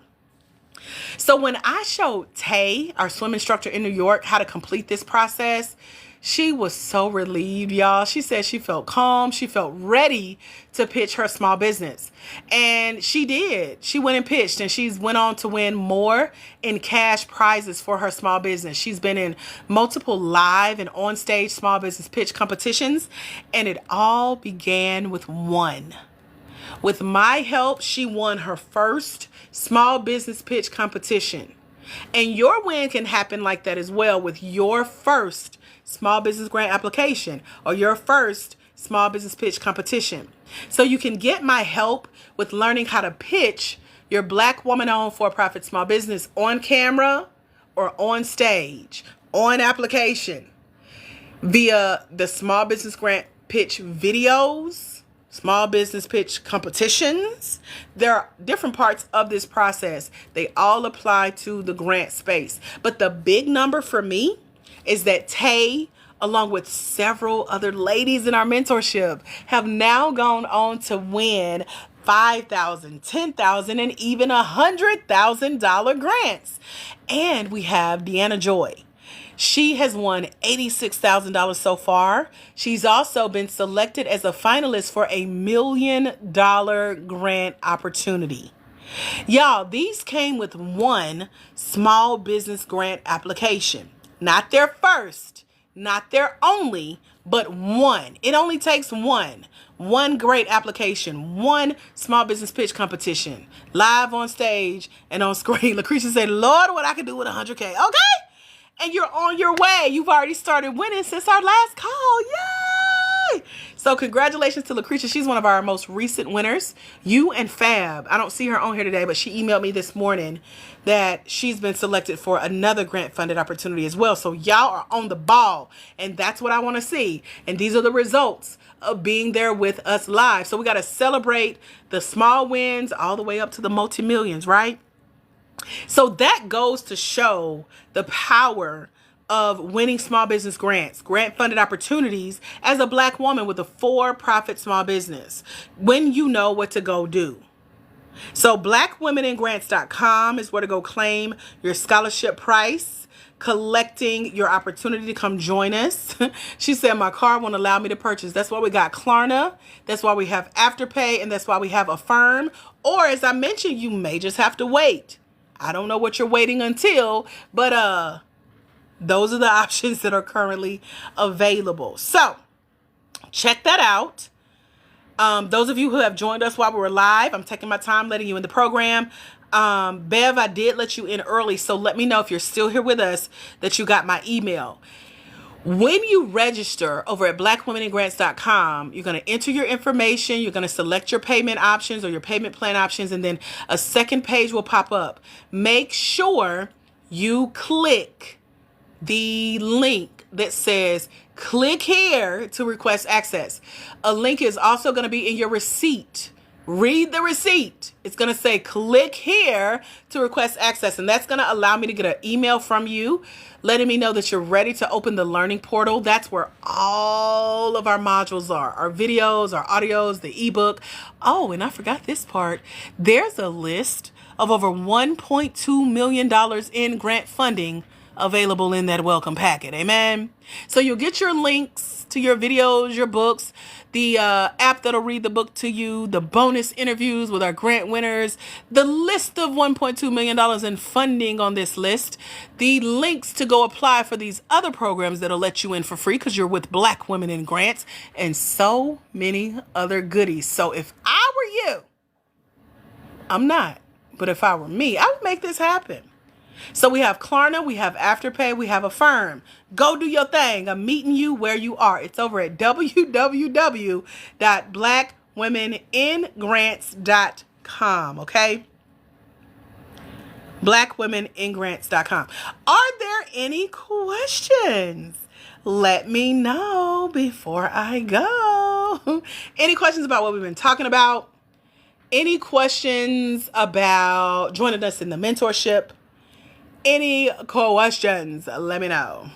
S1: So when I showed Tay, our swim instructor in New York, how to complete this process, she was so relieved, y'all. She said she felt calm. She felt ready to pitch her small business. And she did. She went and pitched, and she's went on to win more in cash prizes for her small business. She's been in multiple live and on-stage small business pitch competitions, and it all began with one. With my help, she won her first small business pitch competition. And your win can happen like that as well with your first small business grant application or your first small business pitch competition. So you can get my help with learning how to pitch your Black woman-owned for-profit small business on camera or on stage, on application, via the small business grant pitch videos, small business pitch competitions. There are different parts of this process. They all apply to the grant space. But the big number for me is that Tay, along with several other ladies in our mentorship, have now gone on to win $5,000, $10,000, and even $100,000 grants. And we have Deanna Joy. She has won $86,000 so far. She's also been selected as a finalist for a $1 million grant opportunity. Y'all, these came with one small business grant application. Not their first, not their only, but one. It only takes one. One great application, one small business pitch competition, live on stage and on screen. Lucretia said, Lord, what I could do with 100K. Okay. And you're on your way. You've already started winning since our last call. Yay! So congratulations to Lucretia. She's one of our most recent winners. You and Fab. I don't see her on here today, but she emailed me this morning that she's been selected for another grant funded opportunity as well. So y'all are on the ball, and that's what I want to see. And these are the results of being there with us live. So we got to celebrate the small wins all the way up to the multi-millions, right? So that goes to show the power of winning small business grants, grant funded opportunities as a Black woman with a for-profit small business when you know what to go do. So blackwomeningrants.com is where to go claim your scholarship price, collecting your opportunity to come join us. She said, my car won't allow me to purchase. That's why we got Klarna. That's why we have Afterpay. And that's why we have Affirm. Or as I mentioned, you may just have to wait. I don't know what you're waiting until, but those are the options that are currently available. So check that out. Those of you who have joined us while we were live, I'm taking my time letting you in the program. Bev, I did let you in early, so let me know if you're still here with us that you got my email. When you register over at blackwomenandgrants.com, you're going to enter your information, you're going to select your payment options or your payment plan options, and then a second page will pop up. Make sure you click the link that says click here to request access. A link is also going to be in your receipt. Read the receipt. It's going to say click here to request access, and that's going to allow me to get an email from you letting me know that you're ready to open the learning portal. That's where all of our modules are, our videos, our audios, the ebook. Oh, and I forgot this part. There's a list of over $1.2 million in grant funding available in that welcome packet. Amen. So you'll get your links to your videos, your books, the app that'll read the book to you, the bonus interviews with our grant winners, the list of $1.2 million in funding on this list, the links to go apply for these other programs that'll let you in for free because you're with Black Women in Grants, and so many other goodies. So if I were you, I'm not, but if I were me, I would make this happen. So we have Klarna, we have Afterpay, we have Affirm. Go do your thing. I'm meeting you where you are. It's over at www.blackwomeningrants.com, okay? blackwomeningrants.com. Are there any questions? Let me know before I go. Any questions about what we've been talking about? Any questions about joining us in the mentorship? Any questions? Let me know.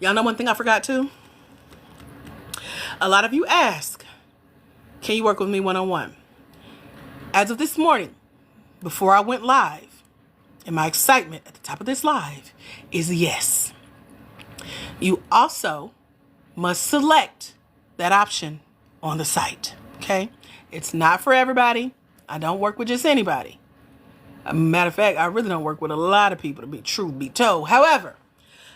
S1: Y'all know one thing I forgot too? A lot of you ask, can you work with me one-on-one? As of this morning, before I went live, and my excitement at the top of this live is yes. You also must select that option on the site, okay? It's not for everybody. I don't work with just anybody. Matter of fact, I really don't work with a lot of people, to be told. However,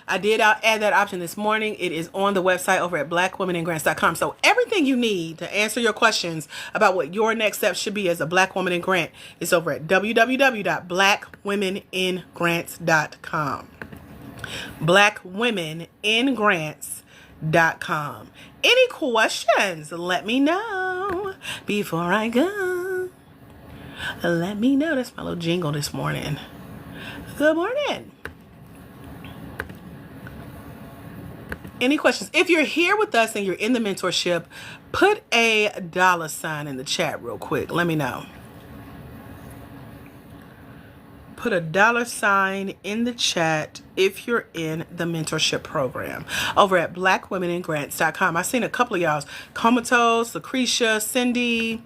S1: I did add that option this morning. It is on the website over at blackwomenandgrants.com. So everything you need to answer your questions about what your next step should be as a Black woman in grant is over at www.blackwomeningrants.com. blackwomeningrants.com. Any questions? Let me know before I go. Let me know. That's my little jingle this morning. Good morning. Any questions? If you're here with us and you're in the mentorship, put a $sign in the chat real quick. Let me know. Put a $sign in the chat if you're in the mentorship program over at blackwomeningrants.com. I seen a couple of y'all's. Comatose, Lucretia, Cindy.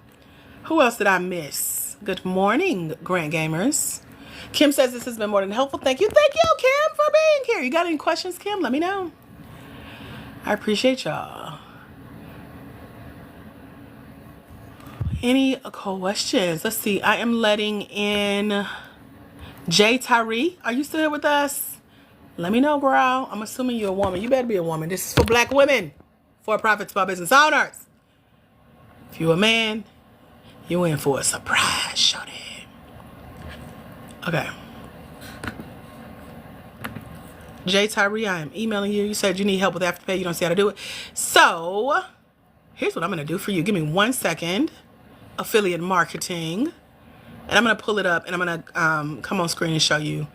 S1: Who else did I miss? Good morning, Grant Gamers. Kim says this has been more than helpful. Thank you. Thank you, Kim, for being here. You got any questions, Kim? Let me know. I appreciate y'all. Any questions? Let's see. I am letting in Jay Tyree. Are you still here with us? Let me know, girl. I'm assuming you're a woman. You better be a woman. This is for Black women, for-profit small business owners. If you're a man, you in for a surprise, shorty. Okay. Jay Tyree, I am emailing you. You said you need help with Afterpay. You don't see how to do it. So here's what I'm going to do for you. Give me 1 second. Affiliate marketing. And I'm going to pull it up and I'm going to come on screen and show you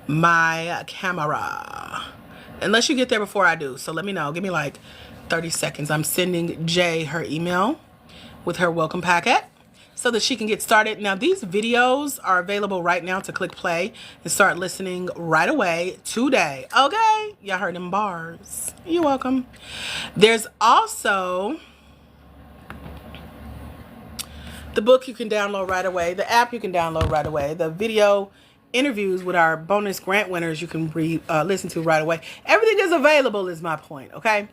S1: my camera. Unless you get there before I do. So let me know. Give me like 30 seconds. I'm sending Jay her email with her welcome packet so that she can get started. Now, these videos are available right now to click play and start listening right away today. Okay? Y'all heard them bars. You're welcome. There's also the book you can download right away, the app you can download right away, the video interviews with our bonus grant winners you can listen to right away. Everything is available is my point, okay?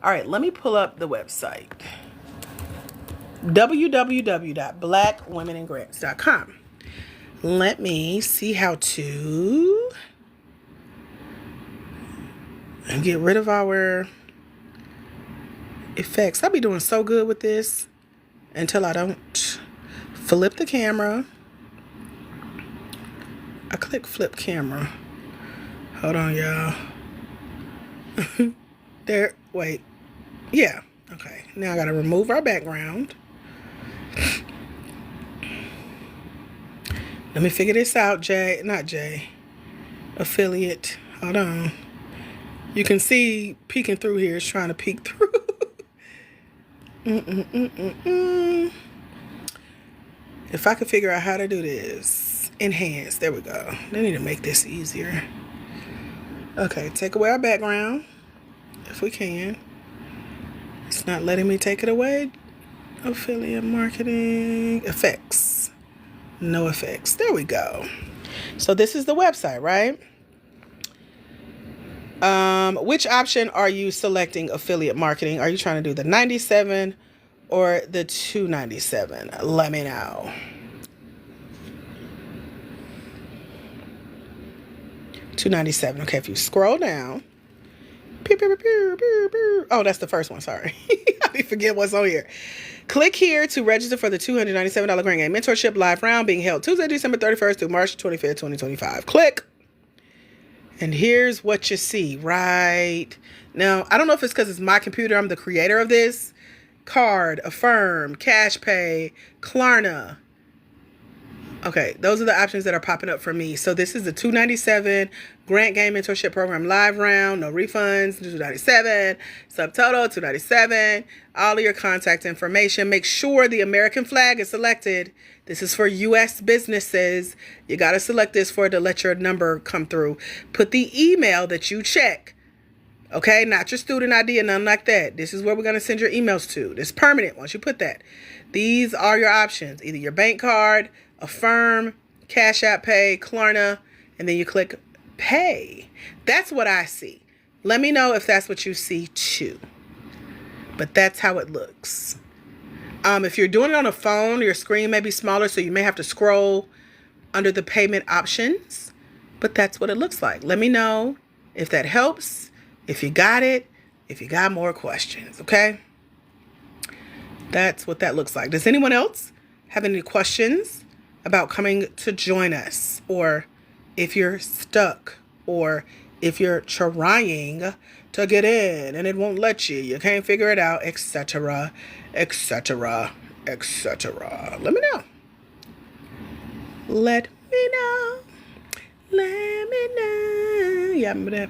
S1: All right, let me pull up the website. www.blackwomeningrants.com. Let me see how to get rid of our effects. I'll be doing so good with this until I don't. Flip the camera. I click flip camera. Hold on, y'all. There, wait. Yeah, okay. Now I gotta remove our background. Let me figure this out, Jay. Not Jay. Affiliate. Hold on. You can see peeking through here. It's trying to peek through. If I could figure out how to do this. Enhance. There we go. They need to make this easier. Okay, take away our background. If we can. It's not letting me take it away. Affiliate marketing. Effects. No effects. There we go. So this is the website, right? Which option are you selecting affiliate marketing? Are you trying to do the 97 or the 297? Let me know. $297. Okay, if you scroll down. Oh, that's the first one. Sorry. I forget what's on here. Click here to register for the $297 Grand Game Mentorship Live Round being held Tuesday, December 31st through March 25th, 2025. Click. And here's what you see right now. I don't know if it's because it's my computer. I'm the creator of this. Card, Affirm, Cash Pay, Klarna. Okay, those are the options that are popping up for me. So this is the $297 Grant Game Mentorship Program Live Round. No refunds, $297. Subtotal, $297. All of your contact information. Make sure the American flag is selected. This is for U.S. businesses. You got to select this for it to let your number come through. Put the email that you check. Okay, not your student ID or nothing like that. This is where we're going to send your emails to. It's permanent once you put that. These are your options. Either your bank card, Affirm, Cash App Pay, Klarna, and then you click Pay. That's what I see. Let me know if that's what you see too. But that's how it looks. If you're doing it on a phone, your screen may be smaller, so you may have to scroll under the payment options. But that's what it looks like. Let me know if that helps, if you got it, if you got more questions, okay? That's what that looks like. Does anyone else have any questions about coming to join us? Or if you're stuck, or if you're trying to get in and it won't let you, you can't figure it out, etc., etc., etc. Let me know. Let me know. Let me know. Yeah, remember that.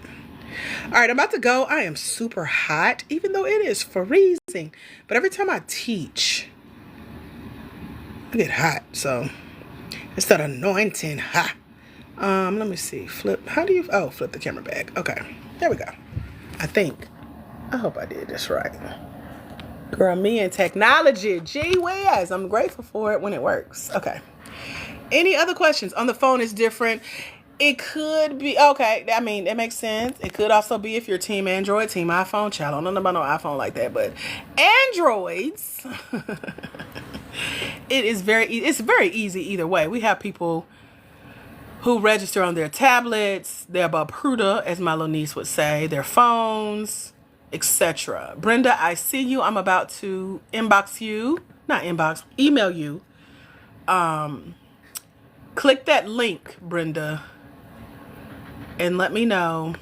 S1: All right, I'm about to go. I am super hot, even though it is freezing. But every time I teach, I get hot. So it's that anointing hot. Let me see. Flip. How do you? Oh, flip the camera back. Okay, there we go. I think. I hope I did this right. Girl, me and technology. Gee whiz. I'm grateful for it when it works. Okay. Any other questions? On the phone is different. It could be, okay, I mean, it makes sense. It could also be if you're team Android, team iPhone. Child, I don't know about no iPhone like that, but Androids, it's very easy either way. We have people who register on their tablets, their Bapruda, as my little niece would say, their phones, etc. Brenda, I see you. I'm about to email you. Click that link, Brenda, and let me know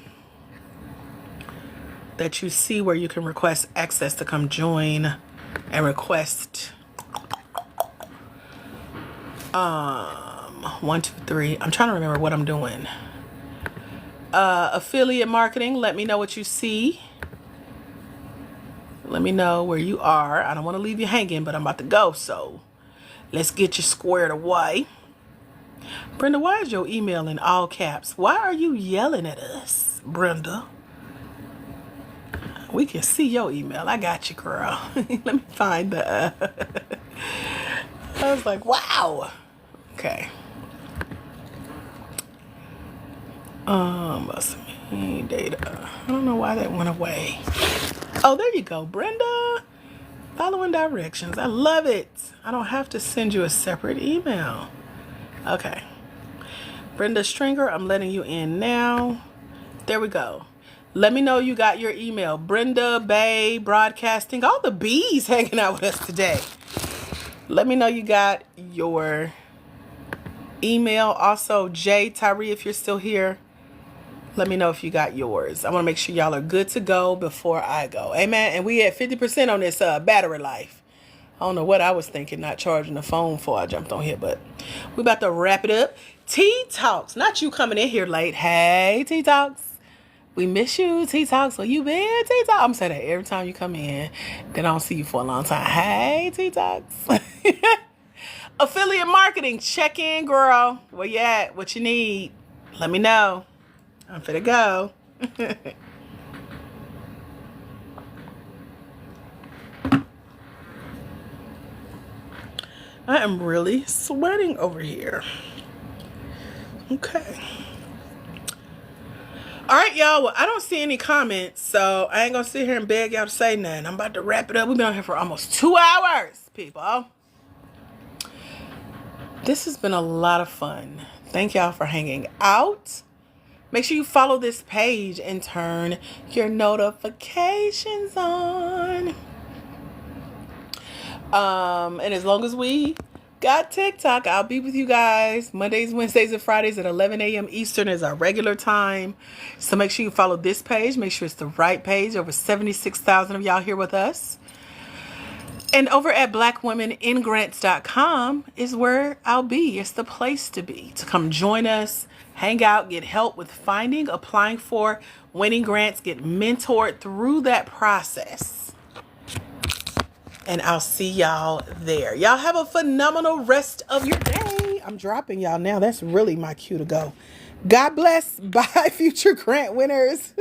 S1: that you see where you can request access to come join and request 1, 2, 3. I'm trying to remember what I'm doing. Affiliate marketing. Let me know what you see. Let me know where you are. I don't want to leave you hanging, but I'm about to go, so let's get you squared away. Brenda, why is your email in all caps? Why are you yelling at us, Brenda? We can see your email. I got you, girl. Let me find the... I was like, wow. Okay. Must be data. I don't know why that went away. Oh, there you go, Brenda. Following directions. I love it. I don't have to send you a separate email. Okay. Brenda Stringer, I'm letting you in now. There we go. Let me know you got your email. Brenda, Bay, Broadcasting, all the bees hanging out with us today. Let me know you got your email. Also, Jay, Tyree, if you're still here, let me know if you got yours. I want to make sure y'all are good to go before I go. Amen. And we at 50% on this battery life. I don't know what I was thinking, not charging the phone before I jumped on here, but we about to wrap it up. T-Talks, not you coming in here late. Hey, T-Talks. We miss you, T-Talks. Where you been, T-Talks? I'm saying that every time you come in, then I don't see you for a long time. Hey, T-Talks. Affiliate marketing, check in, girl. Where you at? What you need? Let me know. I'm finna go. I am really sweating over here. Okay. All right, y'all. Well, I don't see any comments, so I ain't gonna sit here and beg y'all to say nothing. I'm about to wrap it up. We've been on here for almost 2 hours, people. This has been a lot of fun. Thank y'all for hanging out. Make sure you follow this page and turn your notifications on. And as long as we got TikTok, I'll be with you guys Mondays, Wednesdays, and Fridays at 11 a.m. Eastern is our regular time. So make sure you follow this page. Make sure it's the right page. Over 76,000 of y'all here with us. And over at blackwomeningrants.com is where I'll be. It's the place to be. To come join us, hang out, get help with finding, applying for, winning grants, get mentored through that process. And I'll see y'all there. Y'all have a phenomenal rest of your day. I'm dropping y'all now. That's really my cue to go. God bless. Bye, future grant winners.